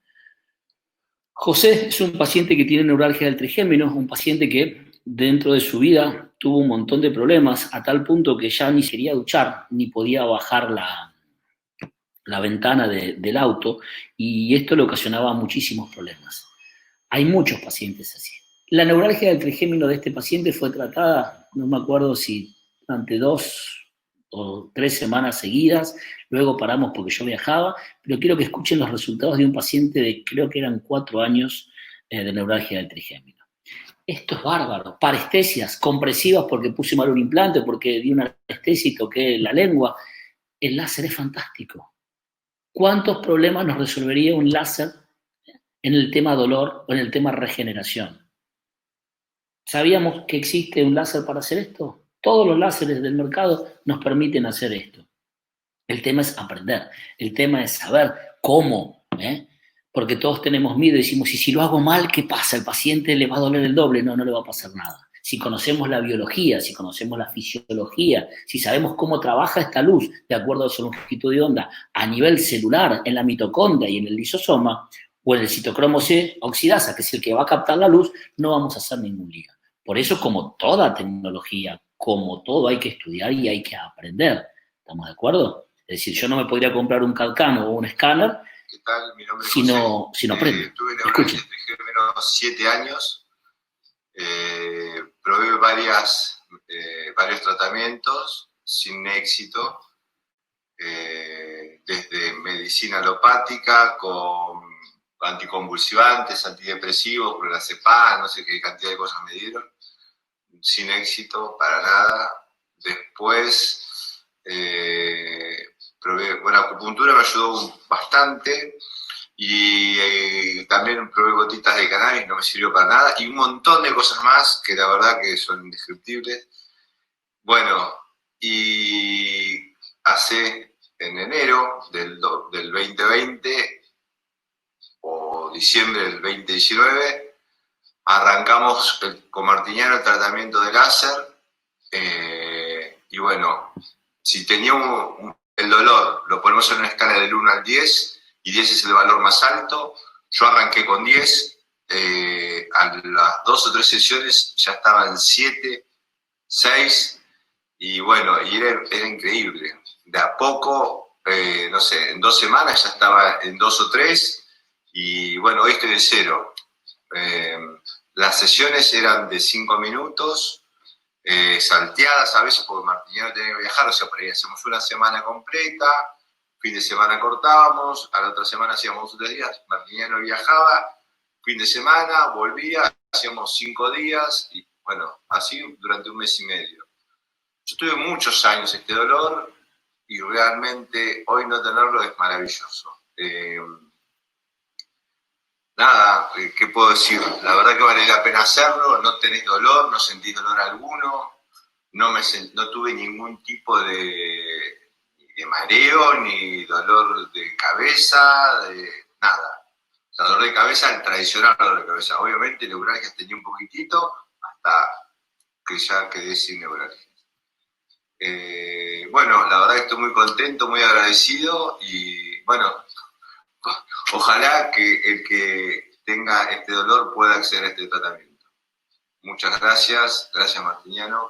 B: José es un paciente que tiene neuralgia del trigémino, un paciente que dentro de su vida tuvo un montón de problemas a tal punto que ya ni quería duchar, ni podía bajar la ventana del auto, y esto le ocasionaba muchísimos problemas. Hay muchos pacientes así. La neuralgia del trigémino de este paciente fue tratada, no me acuerdo si durante 2 o 3 semanas seguidas, luego paramos porque yo viajaba, pero quiero que escuchen los resultados de un paciente de, creo que eran 4 años de neuralgia del trigémino. Esto es bárbaro. Parestesias compresivas porque puse mal un implante, porque di una anestesia y toqué la lengua. El láser es fantástico. ¿Cuántos problemas nos resolvería un láser en el tema dolor o en el tema regeneración? ¿Sabíamos que existe un láser para hacer esto? Todos los láseres del mercado nos permiten hacer esto. El tema es aprender, el tema es saber cómo, porque todos tenemos miedo y decimos, y si lo hago mal, ¿qué pasa? ¿El paciente le va a doler el doble? No, no le va a pasar nada. Si conocemos la biología, si conocemos la fisiología, si sabemos cómo trabaja esta luz de acuerdo a su longitud de onda a nivel celular, en la mitocondria y en el lisosoma, o en el citocromo C oxidasa, que es el que va a captar la luz, no vamos a hacer ningún lío. Por eso, como toda tecnología, como todo, hay que estudiar y hay que aprender. ¿Estamos de acuerdo? Es decir, yo no me podría comprar un CAD/CAM o un escáner.
C: ¿Qué tal? Mi nombre es
B: si
C: José.
B: no aprendo.
C: Tuve neuralgia del trigémino 7 años. Probé varios tratamientos sin éxito, desde medicina alopática con anticonvulsivantes, antidepresivos, clonazepam, no sé qué cantidad de cosas me dieron, sin éxito, para nada. Después probé, bueno, acupuntura me ayudó bastante, y también probé gotitas de cannabis, no me sirvió para nada, y un montón de cosas más que la verdad que son indescriptibles. Bueno, y en enero del 2020 o diciembre del 2019 arrancamos con Martiniano el tratamiento de láser, y bueno, si tenía el dolor, lo ponemos en una escala del 1 al 10, y 10 es el valor más alto. Yo arranqué con 10, a las 2 o 3 sesiones ya estaba en 7, 6, y bueno, y era increíble. De a poco, no sé, en 2 semanas ya estaba en 2 o 3, y bueno, hoy estoy de 0. Las sesiones eran de 5 minutos, salteadas a veces porque Martiniano tenía que viajar, o sea, por ahí hacemos una semana completa, fin de semana cortábamos, a la otra semana hacíamos 2 o 3 días, Martiniano viajaba, fin de semana, volvía, hacíamos 5 días, y bueno, así durante 1 mes y medio. Yo tuve muchos años este dolor, y realmente hoy no tenerlo es maravilloso. Nada, ¿qué puedo decir? La verdad que vale la pena hacerlo, no tenés dolor, no sentís dolor alguno, no tuve ningún tipo de mareo, ni dolor de cabeza, nada. O sea, dolor de cabeza, el tradicional dolor de cabeza. Obviamente neuralgias tenía un poquitito, hasta que ya quedé sin neuralgias. Bueno, la verdad que estoy muy contento, muy agradecido, y bueno, ojalá que el que tenga este dolor pueda acceder a este tratamiento. Muchas gracias Martiniano.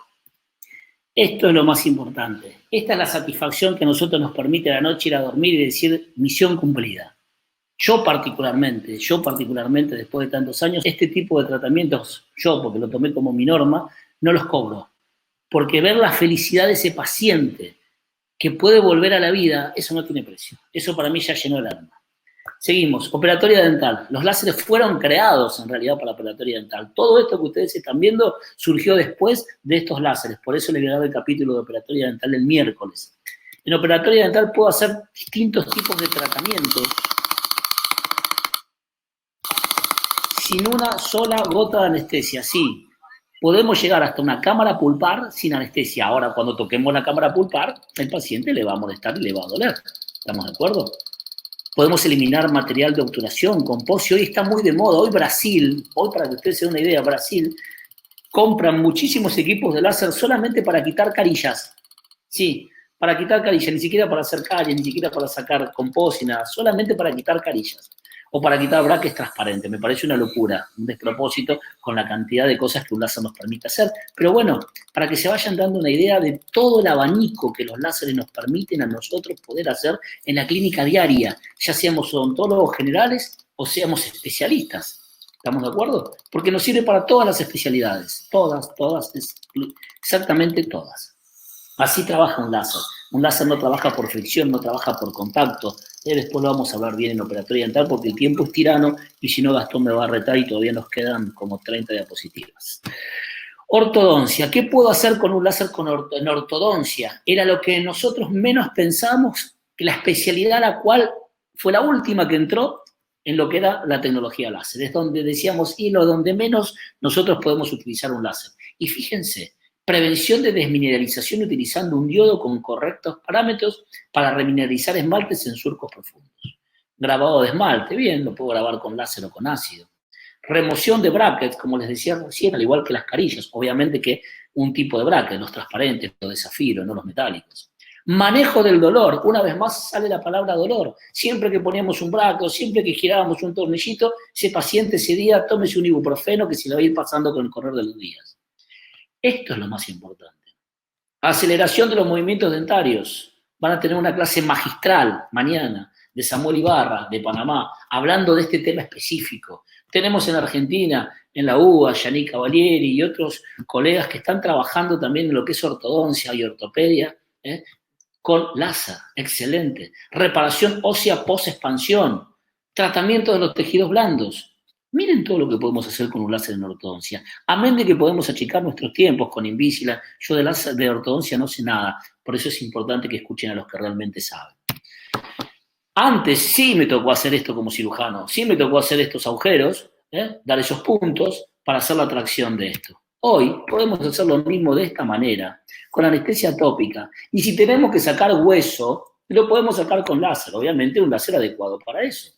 B: Esto es lo más importante. Esta es la satisfacción que a nosotros nos permite a la noche ir a dormir y decir, misión cumplida. Yo particularmente, después de tantos años, este tipo de tratamientos, yo, porque lo tomé como mi norma, no los cobro. Porque ver la felicidad de ese paciente que puede volver a la vida, eso no tiene precio. Eso para mí ya llenó el alma. Seguimos, operatoria dental. Los láseres fueron creados en realidad para la operatoria dental. Todo esto que ustedes están viendo surgió después de estos láseres. Por eso les voy a dar el capítulo de operatoria dental el miércoles. En operatoria dental puedo hacer distintos tipos de tratamientos sin una sola gota de anestesia. Sí, podemos llegar hasta una cámara pulpar sin anestesia. Ahora, cuando toquemos la cámara pulpar, el paciente le va a molestar y le va a doler. ¿Estamos de acuerdo? Podemos eliminar material de obturación, composio. Hoy está muy de moda. Hoy Brasil, para que ustedes se den una idea, Brasil compran muchísimos equipos de láser solamente para quitar carillas. Sí, para quitar carillas, ni siquiera para hacer caries, ni siquiera para sacar composio, nada, solamente para quitar carillas. o para quitar brackets transparentes. Me parece una locura, un despropósito con la cantidad de cosas que un láser nos permite hacer. Pero bueno, para que se vayan dando una idea de todo el abanico que los láseres nos permiten a nosotros poder hacer en la clínica diaria, ya seamos odontólogos generales o seamos especialistas. ¿Estamos de acuerdo? Porque nos sirve para todas las especialidades. Todas, exactamente todas. Así trabaja un láser. Un láser no trabaja por fricción, no trabaja por contacto. Después lo vamos a hablar bien en operatoria dental porque el tiempo es tirano y si no Gastón me va a retar y todavía nos quedan como 30 diapositivas. Ortodoncia. ¿Qué puedo hacer con un láser en ortodoncia? Era lo que nosotros menos pensamos, que la especialidad a la cual fue la última que entró en lo que era la tecnología láser. Es donde decíamos, y lo donde menos nosotros podemos utilizar un láser. Y fíjense, prevención de desmineralización utilizando un diodo con correctos parámetros para remineralizar esmaltes en surcos profundos. Grabado de esmalte, bien, lo puedo grabar con láser o con ácido. Remoción de brackets, como les decía recién, al igual que las carillas. Obviamente que un tipo de bracket, los transparentes, los de zafiro, no los metálicos. Manejo del dolor, una vez más sale la palabra dolor. Siempre que poníamos un bracket, siempre que girábamos un tornillito, ese paciente ese día tómese un ibuprofeno que se le va a ir pasando con el correr de los días. Esto es lo más importante. Aceleración de los movimientos dentarios. Van a tener una clase magistral mañana de Samuel Ibarra, de Panamá, hablando de este tema específico. Tenemos en Argentina, en la UBA, Yannick Cavalieri y otros colegas que están trabajando también en lo que es ortodoncia y ortopedia, con láser, excelente. Reparación ósea post-expansión, tratamiento de los tejidos blandos. Miren todo lo que podemos hacer con un láser en ortodoncia. Amén de que podemos achicar nuestros tiempos con Invisalign. Yo de láser de ortodoncia no sé nada, por eso es importante que escuchen a los que realmente saben. Antes sí me tocó hacer esto como cirujano, sí me tocó hacer estos agujeros, dar esos puntos para hacer la tracción de esto. Hoy podemos hacer lo mismo de esta manera, con anestesia tópica. Y si tenemos que sacar hueso, lo podemos sacar con láser, obviamente un láser adecuado para eso.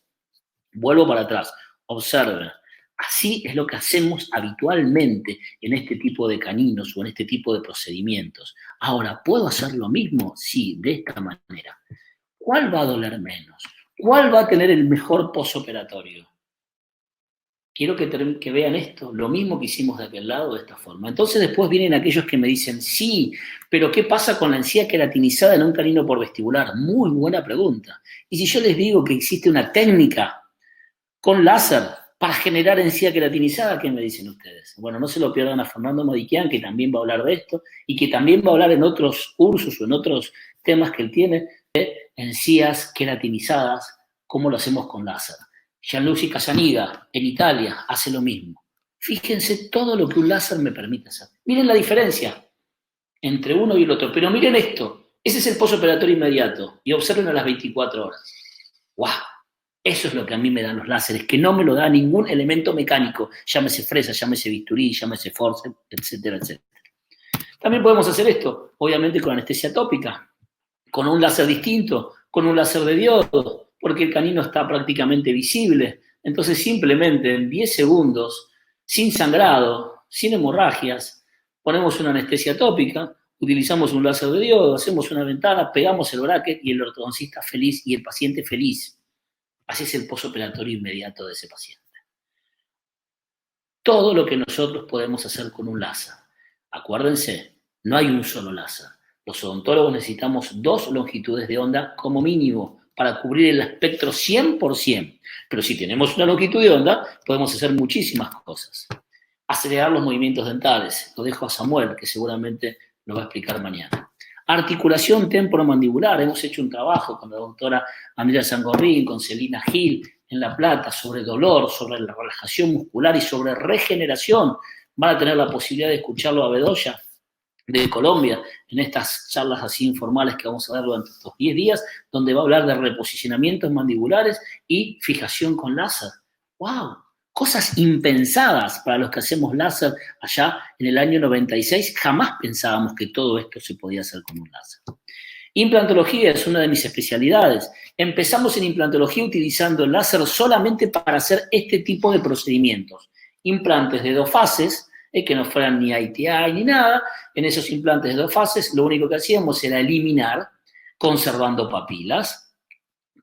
B: Vuelvo para atrás, observen. Así es lo que hacemos habitualmente en este tipo de caninos o en este tipo de procedimientos. Ahora, ¿puedo hacer lo mismo? Sí, de esta manera. ¿Cuál va a doler menos? ¿Cuál va a tener el mejor posoperatorio? Quiero que vean esto, lo mismo que hicimos de aquel lado, de esta forma. Entonces después vienen aquellos que me dicen, sí, pero ¿qué pasa con la encía queratinizada en un canino por vestibular? Muy buena pregunta. Y si yo les digo que existe una técnica con láser para generar encía queratinizada, ¿qué me dicen ustedes? Bueno, no se lo pierdan a Fernando Modiquian, que también va a hablar de esto, y que también va a hablar en otros cursos o en otros temas que él tiene de encías queratinizadas, cómo lo hacemos con láser. Gianluigi Casanida, en Italia, hace lo mismo. Fíjense todo lo que un láser me permite hacer. Miren la diferencia entre uno y el otro. Pero miren esto. Ese es el postoperatorio inmediato. Y observen a las 24 horas. ¡Wow! Eso es lo que a mí me dan los láseres, que no me lo da ningún elemento mecánico. Llámese fresa, llámese bisturí, llámese forceps, etcétera, etcétera. También podemos hacer esto, obviamente, con anestesia tópica, con un láser distinto, con un láser de diodo, porque el canino está prácticamente visible. Entonces, simplemente en 10 segundos, sin sangrado, sin hemorragias, ponemos una anestesia tópica, utilizamos un láser de diodo, hacemos una ventana, pegamos el bracket y el ortodoncista feliz y el paciente feliz. Así es el postoperatorio inmediato de ese paciente. Todo lo que nosotros podemos hacer con un láser. Acuérdense, no hay un solo láser. Los odontólogos necesitamos 2 longitudes de onda como mínimo para cubrir el espectro 100%. Pero si tenemos una longitud de onda, podemos hacer muchísimas cosas. Acelerar los movimientos dentales. Lo dejo a Samuel, que seguramente lo va a explicar mañana. Articulación temporomandibular. Hemos hecho un trabajo con la doctora Andrea Sangorrín, con Celina Gil en La Plata, sobre dolor, sobre la relajación muscular y sobre regeneración. Van a tener la posibilidad de escucharlo a Bedoya, de Colombia, en estas charlas así informales que vamos a dar durante estos 10 días, donde va a hablar de reposicionamientos mandibulares y fijación con láser. ¡Wow! Cosas impensadas para los que hacemos láser allá en el año 96. Jamás pensábamos que todo esto se podía hacer con un láser. Implantología es una de mis especialidades. Empezamos en implantología utilizando el láser solamente para hacer este tipo de procedimientos. Implantes de 2 fases, que no fueran ni ITI ni nada. En esos implantes de 2 fases lo único que hacíamos era eliminar, conservando papilas,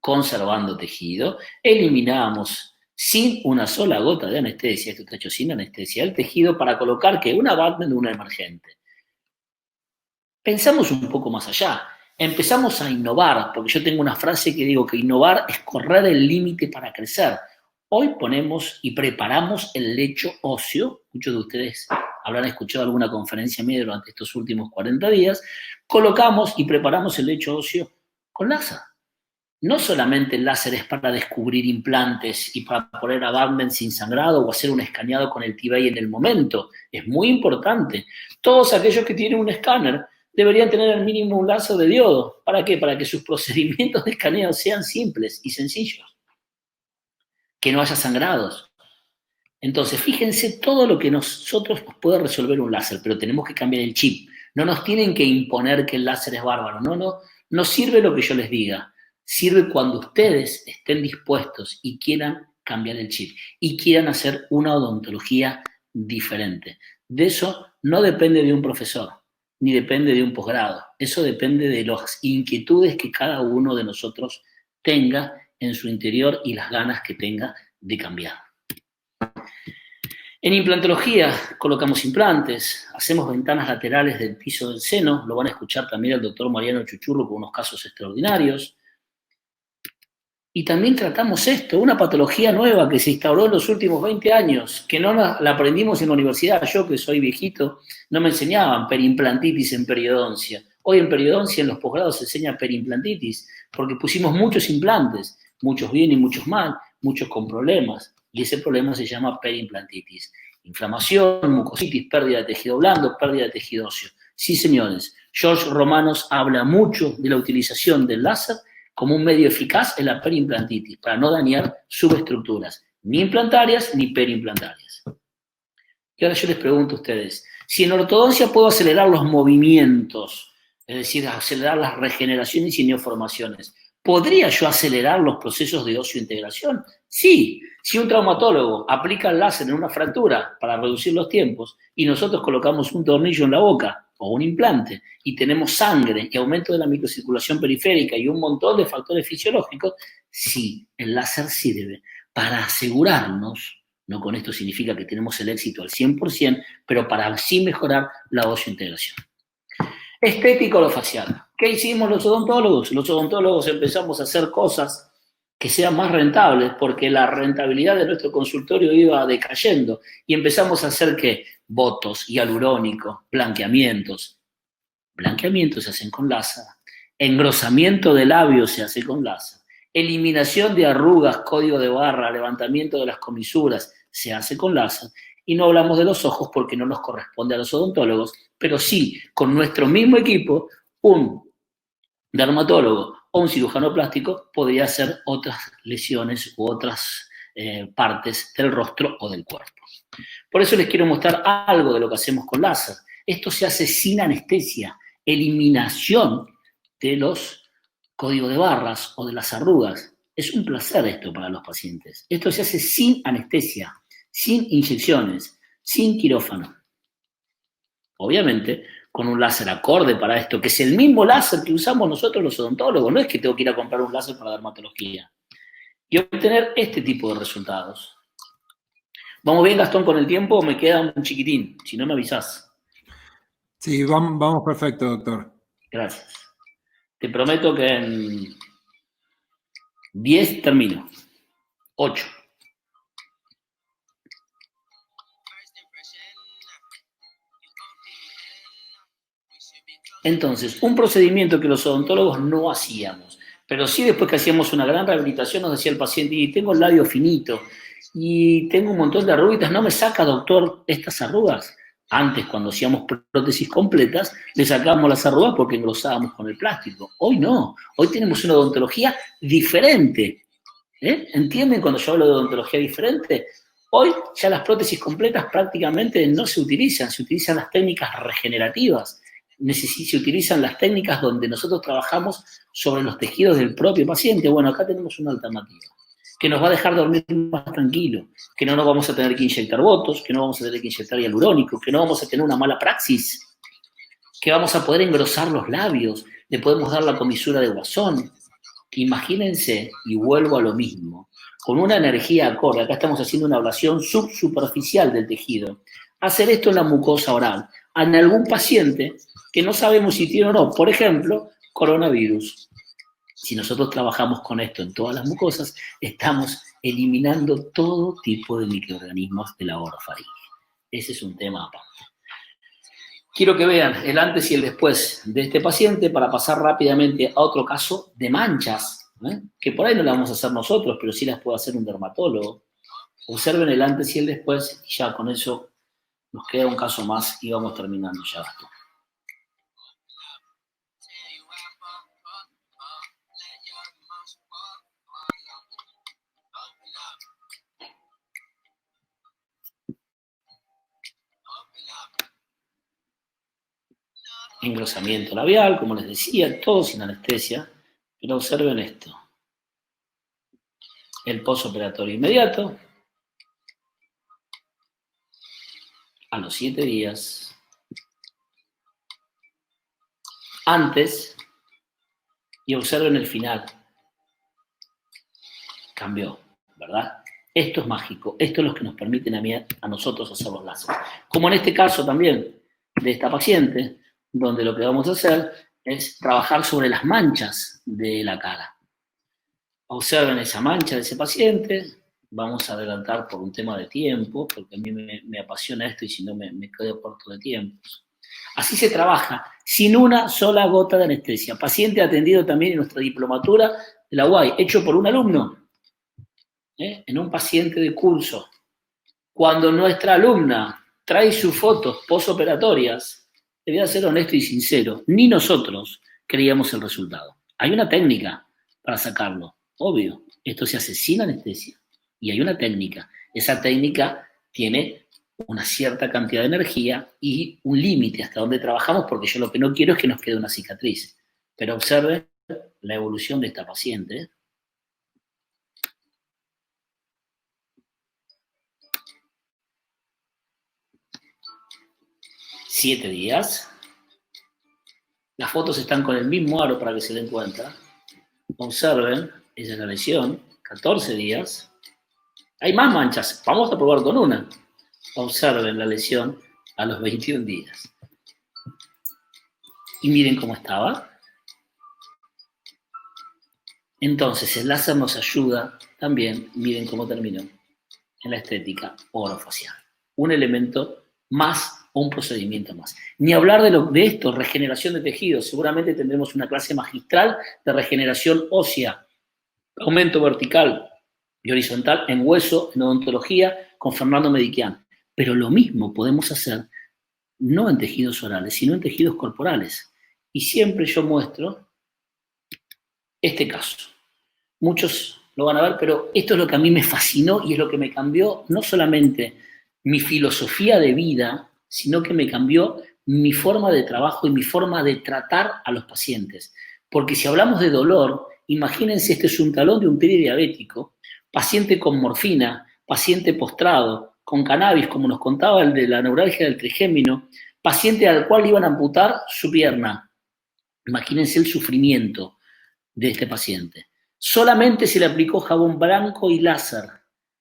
B: conservando tejido, eliminamos sin una sola gota de anestesia, esto está hecho sin anestesia, el tejido para colocar que una abutment, una emergente. Pensamos un poco más allá, empezamos a innovar, porque yo tengo una frase que digo que innovar es correr el límite para crecer. Hoy ponemos y preparamos el lecho óseo, muchos de ustedes habrán escuchado alguna conferencia mía durante estos últimos 40 días, colocamos y preparamos el lecho óseo con láser. No solamente el láser es para descubrir implantes y para poner abutment sin sangrado o hacer un escaneado con el T-Bay en el momento, es muy importante. Todos aquellos que tienen un escáner deberían tener al mínimo un láser de diodo. ¿Para qué? Para que sus procedimientos de escaneo sean simples y sencillos. Que no haya sangrados. Entonces, fíjense todo lo que nosotros nos puede resolver un láser, pero tenemos que cambiar el chip. No nos tienen que imponer que el láser es bárbaro. No sirve lo que yo les diga. Sirve cuando ustedes estén dispuestos y quieran cambiar el chip y quieran hacer una odontología diferente. De eso no depende de un profesor, ni depende de un posgrado. Eso depende de las inquietudes que cada uno de nosotros tenga en su interior y las ganas que tenga de cambiar. En implantología colocamos implantes, hacemos ventanas laterales del piso del seno, lo van a escuchar también el doctor Mariano Chuchurro con unos casos extraordinarios. Y también tratamos esto, una patología nueva que se instauró en los últimos 20 años, que no la aprendimos en la universidad. Yo, que soy viejito, no me enseñaban periimplantitis en periodoncia. Hoy en periodoncia, en los posgrados, se enseña periimplantitis, porque pusimos muchos implantes, muchos bien y muchos mal, muchos con problemas. Y ese problema se llama periimplantitis. Inflamación, mucositis, pérdida de tejido blando, pérdida de tejido óseo. Sí, señores, George Romanos habla mucho de la utilización del láser como un medio eficaz en la periimplantitis, para no dañar subestructuras, ni implantarias ni periimplantarias. Y ahora yo les pregunto a ustedes, si en ortodoncia puedo acelerar los movimientos, es decir, acelerar las regeneraciones y neoformaciones, ¿podría yo acelerar los procesos de oseointegración? Sí, si un traumatólogo aplica el láser en una fractura para reducir los tiempos y nosotros colocamos un tornillo en la boca o un implante y tenemos sangre y aumento de la microcirculación periférica y un montón de factores fisiológicos, sí, el láser sirve para asegurarnos, no con esto significa que tenemos el éxito al 100%, pero para así mejorar la oseointegración. Estético lo facial. ¿Qué hicimos los odontólogos? Los odontólogos empezamos a hacer cosas que sean más rentables, porque la rentabilidad de nuestro consultorio iba decayendo, y empezamos a hacer ¿qué? Botox, hialurónico, blanqueamientos. Blanqueamientos se hacen con láser. Engrosamiento de labios se hace con láser. Eliminación de arrugas, código de barra, levantamiento de las comisuras se hace con láser. Y no hablamos de los ojos porque no nos corresponde a los odontólogos, pero sí, con nuestro mismo equipo, un dermatólogo o un cirujano plástico podría hacer otras lesiones u otras partes del rostro o del cuerpo. Por eso les quiero mostrar algo de lo que hacemos con láser. Esto se hace sin anestesia, eliminación de los códigos de barras o de las arrugas. Es un placer esto para los pacientes. Esto se hace sin anestesia, sin inyecciones, sin quirófano. Obviamente, con un láser acorde para esto, que es el mismo láser que usamos nosotros los odontólogos. No es que tengo que ir a comprar un láser para dermatología. Y obtener este tipo de resultados. ¿Vamos bien, Gastón, con el tiempo o me queda un chiquitín? Si no, me avisás.
A: Sí, vamos perfecto, doctor.
B: Gracias. Te prometo que en 10 termino. 8. Entonces, un procedimiento que los odontólogos no hacíamos, pero sí después que hacíamos una gran rehabilitación nos decía el paciente, y tengo el labio finito, y tengo un montón de arruguitas, ¿no me saca, doctor, estas arrugas? Antes, cuando hacíamos prótesis completas, le sacábamos las arrugas porque engrosábamos con el plástico. Hoy no, hoy tenemos una odontología diferente. ¿Entienden cuando yo hablo de odontología diferente? Hoy ya las prótesis completas prácticamente no se utilizan las técnicas regenerativas. Se utilizan las técnicas donde nosotros trabajamos sobre los tejidos del propio paciente. Bueno, acá tenemos una alternativa que nos va a dejar dormir más tranquilo, que no nos vamos a tener que inyectar botox, que no vamos a tener que inyectar hialurónico, que no vamos a tener una mala praxis, que vamos a poder engrosar los labios, le podemos dar la comisura de Guasón. Imagínense, y vuelvo a lo mismo, con una energía acorde, acá estamos haciendo una ablación subsuperficial del tejido, hacer esto en la mucosa oral, en algún paciente que no sabemos si tiene o no, por ejemplo, coronavirus. Si nosotros trabajamos con esto en todas las mucosas, estamos eliminando todo tipo de microorganismos de la orofaringe. Ese es un tema aparte. Quiero que vean el antes y el después de este paciente para pasar rápidamente a otro caso de manchas, que por ahí no las vamos a hacer nosotros, pero sí las puede hacer un dermatólogo. Observen el antes y el después y ya con eso nos queda un caso más y vamos terminando ya esto. Engrosamiento labial, como les decía, todo sin anestesia, pero observen esto. El postoperatorio inmediato, a los 7 días, antes, y observen el final. Cambió, ¿verdad? Esto es mágico, esto es lo que nos permiten a nosotros hacer los láseres. Como en este caso también de esta paciente, donde lo que vamos a hacer es trabajar sobre las manchas de la cara. Observen esa mancha de ese paciente. Vamos a adelantar por un tema de tiempo, porque a mí me apasiona esto y si no me quedo corto de tiempo. Así se trabaja, sin una sola gota de anestesia. Paciente atendido también en nuestra diplomatura de la UAI, hecho por un alumno, en un paciente de curso. Cuando nuestra alumna trae sus fotos postoperatorias, le voy a ser honesto y sincero, ni nosotros creíamos el resultado. Hay una técnica para sacarlo, obvio. Esto se hace sin anestesia. Y hay una técnica. Esa técnica tiene una cierta cantidad de energía y un límite hasta donde trabajamos, porque yo lo que no quiero es que nos quede una cicatriz. Pero observen la evolución de esta paciente. Siete días. Las fotos están con el mismo aro para que se den cuenta. Observen, esa es la lesión. 14 días. Hay más manchas. Vamos a probar con una. Observen la lesión a los 21 días. Y miren cómo estaba. Entonces, el láser nos ayuda también, miren cómo terminó, en la estética orofacial. Un elemento más o un procedimiento más. Ni hablar de esto, regeneración de tejidos. Seguramente tendremos una clase magistral de regeneración ósea, aumento vertical y horizontal en hueso, en odontología, con Fernando Mediquian. Pero lo mismo podemos hacer no en tejidos orales, sino en tejidos corporales. Y siempre yo muestro este caso. Muchos lo van a ver, pero esto es lo que a mí me fascinó y es lo que me cambió no solamente mi filosofía de vida, sino que me cambió mi forma de trabajo y mi forma de tratar a los pacientes. Porque si hablamos de dolor, imagínense, este es un talón de un pie diabético, paciente con morfina, paciente postrado, con cannabis, como nos contaba el de la neuralgia del trigémino, paciente al cual iban a amputar su pierna. Imagínense el sufrimiento de este paciente. Solamente se le aplicó jabón blanco y láser.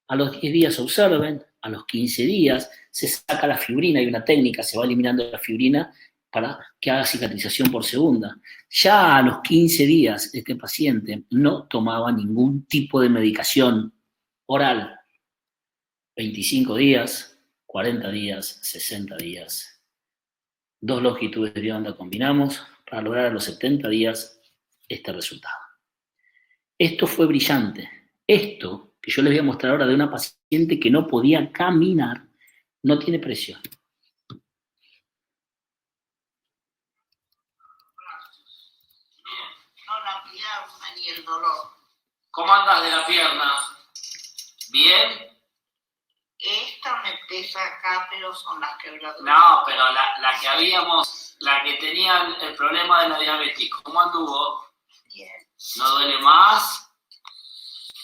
B: A los 10 días observen, a los 15 días se saca la fibrina, hay una técnica, se va eliminando la fibrina para que haga cicatrización por segunda. Ya a los 15 días este paciente no tomaba ningún tipo de medicación oral. 25 días, 40 días, 60 días. 2 longitudes de onda combinamos para lograr a los 70 días este resultado. Esto fue brillante. Esto que yo les voy a mostrar ahora de una paciente que no podía caminar, no tiene precio.
D: No la pierna ni el dolor.
B: ¿Cómo andas de la pierna? ¿Bien?
D: Esta me pesa acá, pero son las quebraduras.
B: No, pero la que habíamos, la que tenía el problema de la diabetes, ¿cómo anduvo?
D: Bien.
B: ¿No duele más?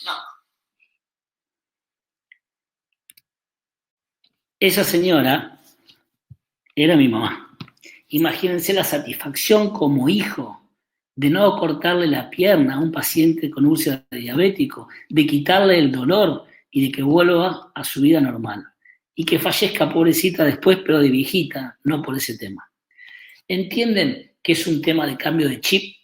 D: No.
B: Esa señora era mi mamá. Imagínense la satisfacción como hijo de no cortarle la pierna a un paciente con úlcera diabético, de quitarle el dolor y de que vuelva a su vida normal. Y que fallezca, pobrecita, después, pero de viejita, no por ese tema. ¿Entienden que es un tema de cambio de chip?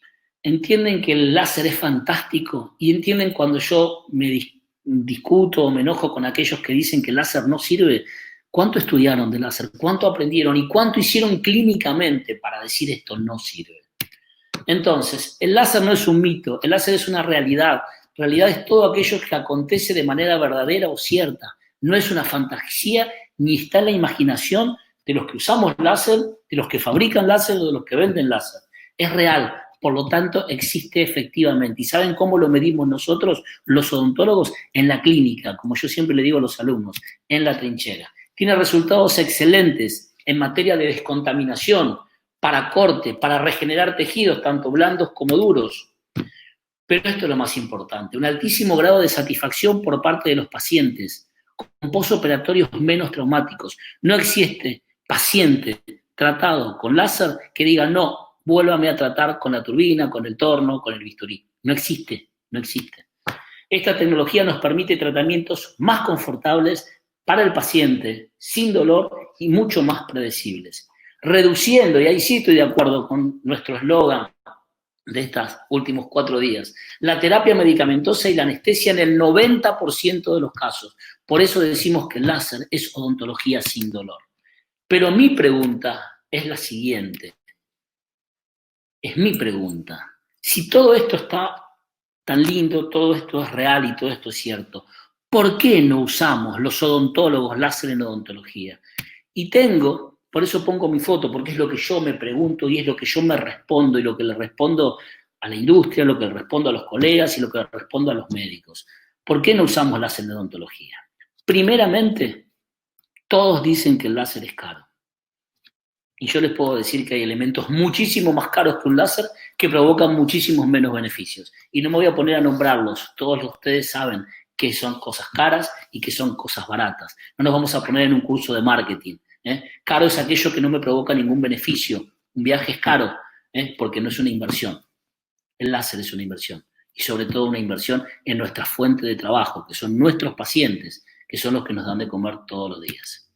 B: ¿Entienden que el láser es fantástico? ¿Y entienden cuando yo me discuto o me enojo con aquellos que dicen que el láser no sirve? ¿Cuánto estudiaron de láser? ¿Cuánto aprendieron? ¿Y cuánto hicieron clínicamente para decir esto no sirve? Entonces, el láser no es un mito, el láser es una realidad. Realidad es todo aquello que acontece de manera verdadera o cierta. No es una fantasía ni está en la imaginación de los que usamos láser, de los que fabrican láser o de los que venden láser. Es real, por lo tanto existe efectivamente. ¿Y saben cómo lo medimos nosotros, los odontólogos? En la clínica, como yo siempre le digo a los alumnos, en la trinchera. Tiene resultados excelentes en materia de descontaminación, para corte, para regenerar tejidos, tanto blandos como duros. Pero esto es lo más importante, un altísimo grado de satisfacción por parte de los pacientes, con postoperatorios menos traumáticos. No existe paciente tratado con láser que diga, no, vuélvame a tratar con la turbina, con el torno, con el bisturí. No existe, no existe. Esta tecnología nos permite tratamientos más confortables para el paciente, sin dolor y mucho más predecibles. Reduciendo, y ahí sí estoy de acuerdo con nuestro eslogan de estos últimos 4 días, la terapia medicamentosa y la anestesia en el 90% de los casos. Por eso decimos que el láser es odontología sin dolor. Pero mi pregunta es la siguiente. Es mi pregunta. Si todo esto está tan lindo, todo esto es real y todo esto es cierto, ¿por qué no usamos los odontólogos láser en odontología? Y por eso pongo mi foto, porque es lo que yo me pregunto y es lo que yo me respondo y lo que le respondo a la industria, lo que le respondo a los colegas y lo que le respondo a los médicos. ¿Por qué no usamos láser en odontología? Primeramente, todos dicen que el láser es caro. Y yo les puedo decir que hay elementos muchísimo más caros que un láser que provocan muchísimos menos beneficios. Y no me voy a poner a nombrarlos, todos ustedes saben que son cosas caras y que son cosas baratas. No nos vamos a poner en un curso de marketing. Caro es aquello que no me provoca ningún beneficio. Un viaje es caro, porque no es una inversión. El láser es una inversión. Y sobre todo una inversión en nuestra fuente de trabajo, que son nuestros pacientes, que son los que nos dan de comer todos los días.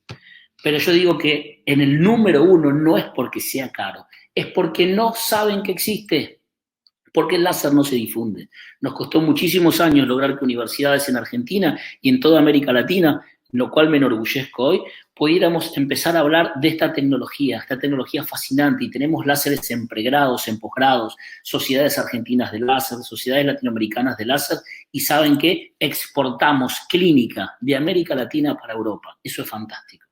B: Pero yo digo que en el número 1 no es porque sea caro, es porque no saben que existe, porque el láser no se difunde. Nos costó muchísimos años lograr que universidades en Argentina y en toda América Latina, lo cual me enorgullezco hoy, pudiéramos empezar a hablar de esta tecnología fascinante, y tenemos láseres en pregrados, en posgrados, sociedades argentinas de láser, sociedades latinoamericanas de láser, y ¿saben qué? Exportamos clínica de América Latina para Europa. Eso es fantástico.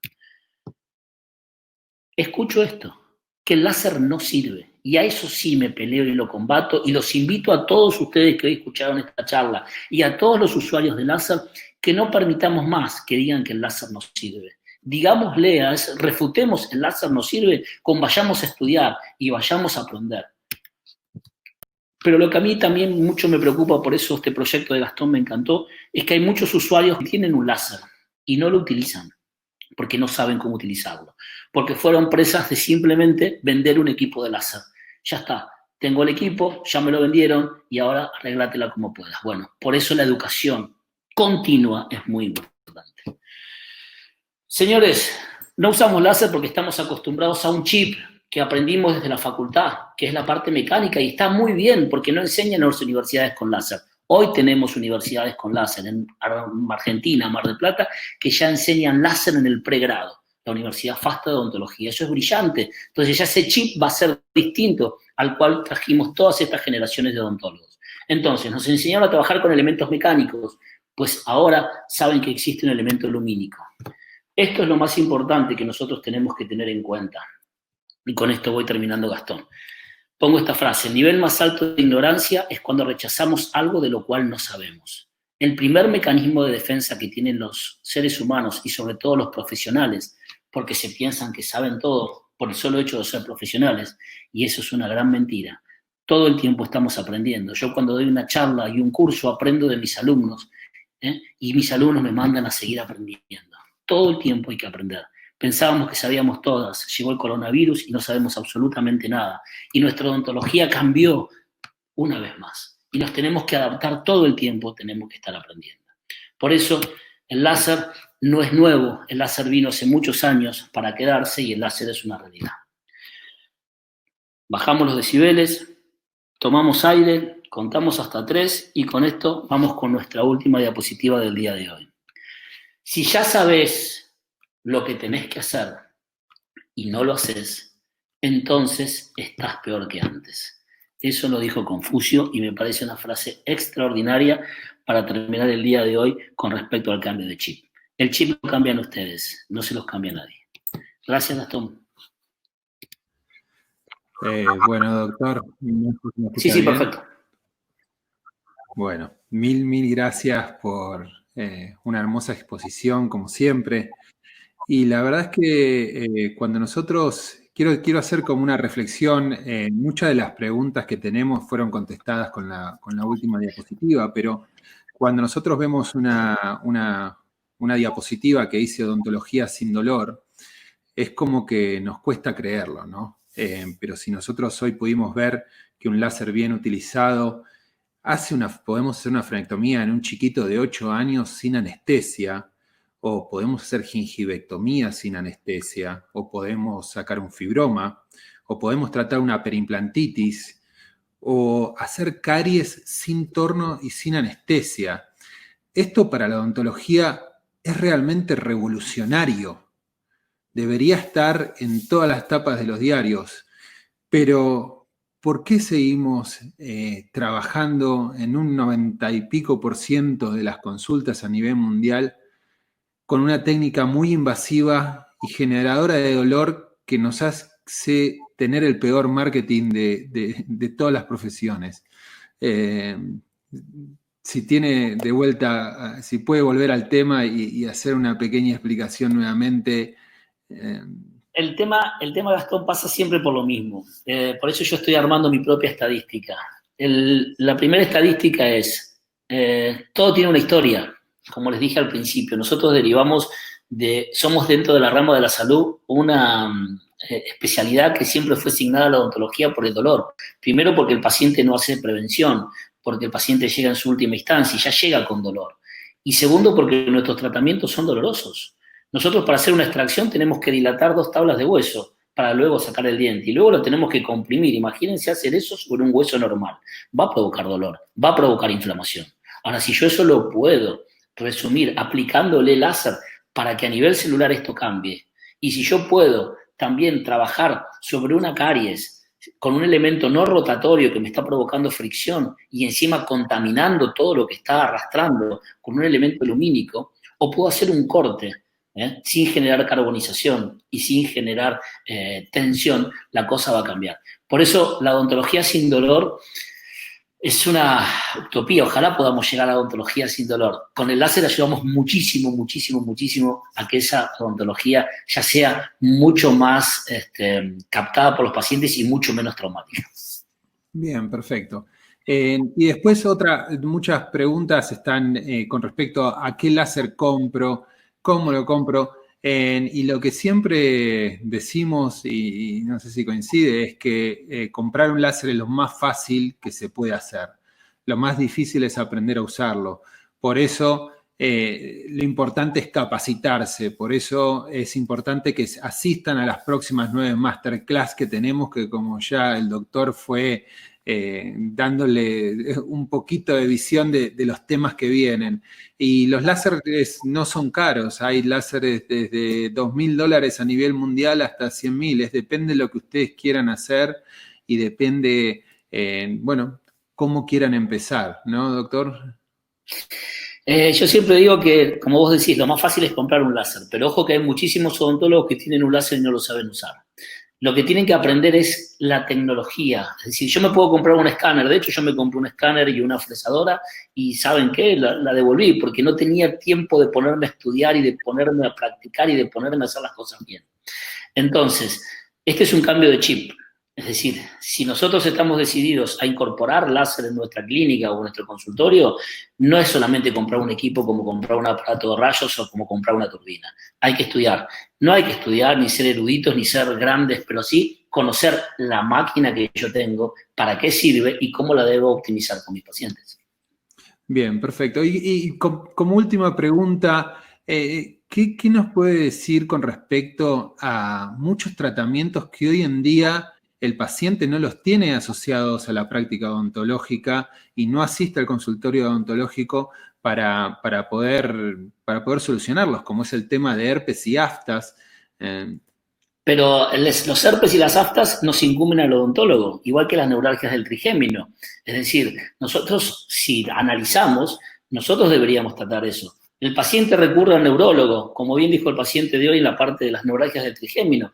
B: Escucho esto, que el láser no sirve, y a eso sí me peleo y lo combato, y los invito a todos ustedes que hoy escucharon esta charla, y a todos los usuarios de láser, que no permitamos más que digan que el láser no sirve. Digámosle, refutemos el láser no sirve con vayamos a estudiar y vayamos a aprender. Pero lo que a mí también mucho me preocupa, por eso este proyecto de Gastón me encantó, es que hay muchos usuarios que tienen un láser y no lo utilizan, porque no saben cómo utilizarlo, porque fueron presas de simplemente vender un equipo de láser. Ya está, tengo el equipo, ya me lo vendieron y ahora arréglatela como puedas. Bueno, por eso la educación continua es muy importante. Señores, no usamos láser porque estamos acostumbrados a un chip que aprendimos desde la facultad, que es la parte mecánica, y está muy bien porque no enseñan en las universidades con láser. Hoy tenemos universidades con láser en Argentina, Mar del Plata, que ya enseñan láser en el pregrado, la Universidad FASTA de Odontología. Eso es brillante. Entonces ya ese chip va a ser distinto al cual trajimos todas estas generaciones de odontólogos. Entonces, nos enseñaron a trabajar con elementos mecánicos, pues ahora saben que existe un elemento lumínico. Esto es lo más importante que nosotros tenemos que tener en cuenta. Y con esto voy terminando, Gastón. Pongo esta frase: el nivel más alto de ignorancia es cuando rechazamos algo de lo cual no sabemos. El primer mecanismo de defensa que tienen los seres humanos y sobre todo los profesionales, porque se piensan que saben todo por el solo hecho de ser profesionales, y eso es una gran mentira. Todo el tiempo estamos aprendiendo. Yo cuando doy una charla y un curso aprendo de mis alumnos, y mis alumnos me mandan a seguir aprendiendo. Todo el tiempo hay que aprender. Pensábamos que sabíamos todas, llegó el coronavirus y no sabemos absolutamente nada. Y nuestra odontología cambió una vez más. Y nos tenemos que adaptar todo el tiempo, tenemos que estar aprendiendo. Por eso, el láser no es nuevo, el láser vino hace muchos años para quedarse y el láser es una realidad. Bajamos los decibeles, tomamos aire, contamos hasta 3 y con esto vamos con nuestra última diapositiva del día de hoy. Si ya sabes lo que tenés que hacer y no lo haces, entonces estás peor que antes. Eso lo dijo Confucio y me parece una frase extraordinaria para terminar el día de hoy con respecto al cambio de chip. El chip lo cambian ustedes, no se los cambia nadie. Gracias, Gastón.
A: Bueno, doctor.
B: Sí,
A: bien?
B: Perfecto.
A: Bueno, mil gracias por una hermosa exposición, como siempre. Y la verdad es que cuando nosotros, quiero hacer como una reflexión, muchas de las preguntas que tenemos fueron contestadas con la última diapositiva, pero cuando nosotros vemos una diapositiva que dice odontología sin dolor, es como que nos cuesta creerlo, ¿no? Pero si nosotros hoy pudimos ver que un láser bien utilizado podemos hacer una frenectomía en un chiquito de 8 años sin anestesia, o podemos hacer gingivectomía sin anestesia, o podemos sacar un fibroma, o podemos tratar una perimplantitis, o hacer caries sin torno y sin anestesia. Esto para la odontología es realmente revolucionario. Debería estar en todas las tapas de los diarios, pero ¿por qué seguimos trabajando en un 90 y pico % de las consultas a nivel mundial con una técnica muy invasiva y generadora de dolor que nos hace tener el peor marketing de todas las profesiones? Si tiene de vuelta, si puede volver al tema y hacer una pequeña explicación nuevamente.
B: El tema, Gastón, pasa siempre por lo mismo. Por eso yo estoy armando mi propia estadística. La primera estadística es, todo tiene una historia. Como les dije al principio, nosotros somos dentro de la rama de la salud una especialidad que siempre fue asignada a la odontología por el dolor. Primero porque el paciente no hace prevención, porque el paciente llega en su última instancia y ya llega con dolor. Y segundo porque nuestros tratamientos son dolorosos. Nosotros para hacer una extracción tenemos que dilatar 2 tablas de hueso para luego sacar el diente y luego lo tenemos que comprimir. Imagínense hacer eso sobre un hueso normal. Va a provocar dolor, va a provocar inflamación. Ahora, si yo eso lo puedo resumir aplicándole láser para que a nivel celular esto cambie, y si yo puedo también trabajar sobre una caries con un elemento no rotatorio que me está provocando fricción y encima contaminando todo lo que está arrastrando con un elemento lumínico, o puedo hacer un corte sin generar carbonización y sin generar tensión, la cosa va a cambiar. Por eso la odontología sin dolor es una utopía. Ojalá podamos llegar a la odontología sin dolor. Con el láser ayudamos muchísimo a que esa odontología ya sea mucho más captada por los pacientes y mucho menos traumática.
A: Bien, perfecto. Y después muchas preguntas están con respecto a qué láser compro, cómo lo compro. Y lo que siempre decimos, y no sé si coincide, es que comprar un láser es lo más fácil que se puede hacer. Lo más difícil es aprender a usarlo. Por eso lo importante es capacitarse. Por eso es importante que asistan a las próximas 9 masterclass que tenemos, que como ya el doctor fue dándole un poquito de visión de los temas que vienen. Y los láseres no son caros, hay láseres desde $2.000 a nivel mundial hasta 100.000, depende de lo que ustedes quieran hacer y depende, cómo quieran empezar, ¿no, doctor?
B: Yo siempre digo que, como vos decís, lo más fácil es comprar un láser, pero ojo que hay muchísimos odontólogos que tienen un láser y no lo saben usar. Lo que tienen que aprender es la tecnología. Es decir, yo me puedo comprar un escáner. De hecho, yo me compré un escáner y una fresadora y ¿saben qué? La devolví porque no tenía tiempo de ponerme a estudiar y de ponerme a practicar y de ponerme a hacer las cosas bien. Entonces, este es un cambio de chip. Es decir, si nosotros estamos decididos a incorporar láser en nuestra clínica o en nuestro consultorio, no es solamente comprar un equipo como comprar un aparato de rayos o como comprar una turbina. Hay que estudiar. No hay que estudiar ni ser eruditos ni ser grandes, pero sí conocer la máquina que yo tengo, para qué sirve y cómo la debo optimizar con mis pacientes.
A: Bien, perfecto. Y como última pregunta, ¿qué nos puede decir con respecto a muchos tratamientos que hoy en día el paciente no los tiene asociados a la práctica odontológica y no asiste al consultorio odontológico para poder solucionarlos, como es el tema de herpes y aftas?
B: Pero los herpes y las aftas nos incumben al odontólogo, igual que las neuralgias del trigémino. Es decir, nosotros, si analizamos, nosotros deberíamos tratar eso. El paciente recurre al neurólogo, como bien dijo el paciente de hoy en la parte de las neuralgias del trigémino.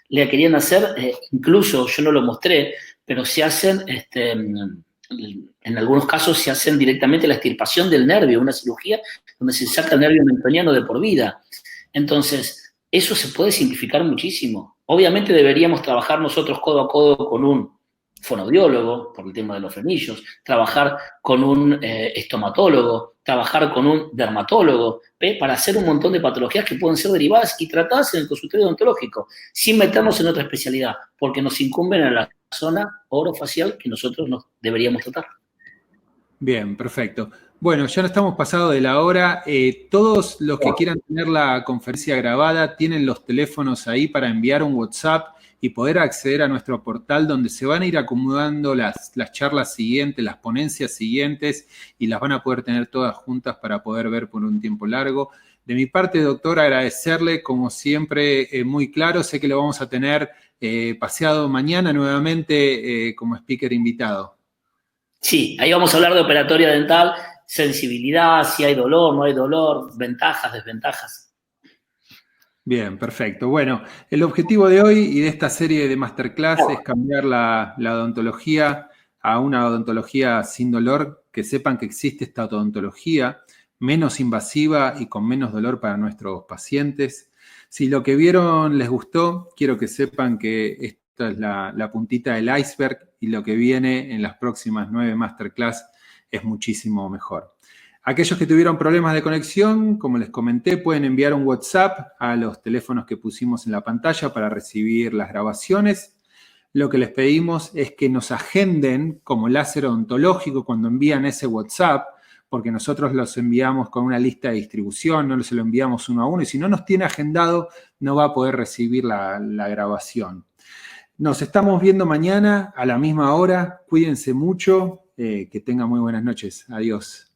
B: Le querían hacer, incluso yo no lo mostré, pero se hacen, en algunos casos se hacen directamente la extirpación del nervio, una cirugía donde se saca el nervio mentoniano de por vida. Entonces, eso se puede simplificar muchísimo. Obviamente deberíamos trabajar nosotros codo a codo con un fonoaudiólogo, por el tema de los frenillos, trabajar con un estomatólogo, trabajar con un dermatólogo, para hacer un montón de patologías que pueden ser derivadas y tratadas en el consultorio odontológico, sin meternos en otra especialidad, porque nos incumben a la zona orofacial que nosotros nos deberíamos tratar.
A: Bien, perfecto. Bueno, ya no estamos pasados de la hora. Todos los que quieran tener la conferencia grabada tienen los teléfonos ahí para enviar un WhatsApp y poder acceder a nuestro portal donde se van a ir acomodando las charlas siguientes, las ponencias siguientes, y las van a poder tener todas juntas para poder ver por un tiempo largo. De mi parte, doctor, agradecerle, como siempre, muy claro. Sé que lo vamos a tener paseado mañana nuevamente como speaker invitado.
B: Sí, ahí vamos a hablar de operatoria dental, sensibilidad, si hay dolor, no hay dolor, ventajas, desventajas.
A: Bien, perfecto. Bueno, el objetivo de hoy y de esta serie de masterclass es cambiar la odontología a una odontología sin dolor, que sepan que existe esta odontología menos invasiva y con menos dolor para nuestros pacientes. Si lo que vieron les gustó, quiero que sepan que esta es la puntita del iceberg y lo que viene en las próximas 9 masterclass es muchísimo mejor. Aquellos que tuvieron problemas de conexión, como les comenté, pueden enviar un WhatsApp a los teléfonos que pusimos en la pantalla para recibir las grabaciones. Lo que les pedimos es que nos agenden como láser odontológico cuando envían ese WhatsApp, porque nosotros los enviamos con una lista de distribución, no se lo enviamos uno a uno, y si no nos tiene agendado, no va a poder recibir la grabación. Nos estamos viendo mañana a la misma hora. Cuídense mucho. Que tengan muy buenas noches. Adiós.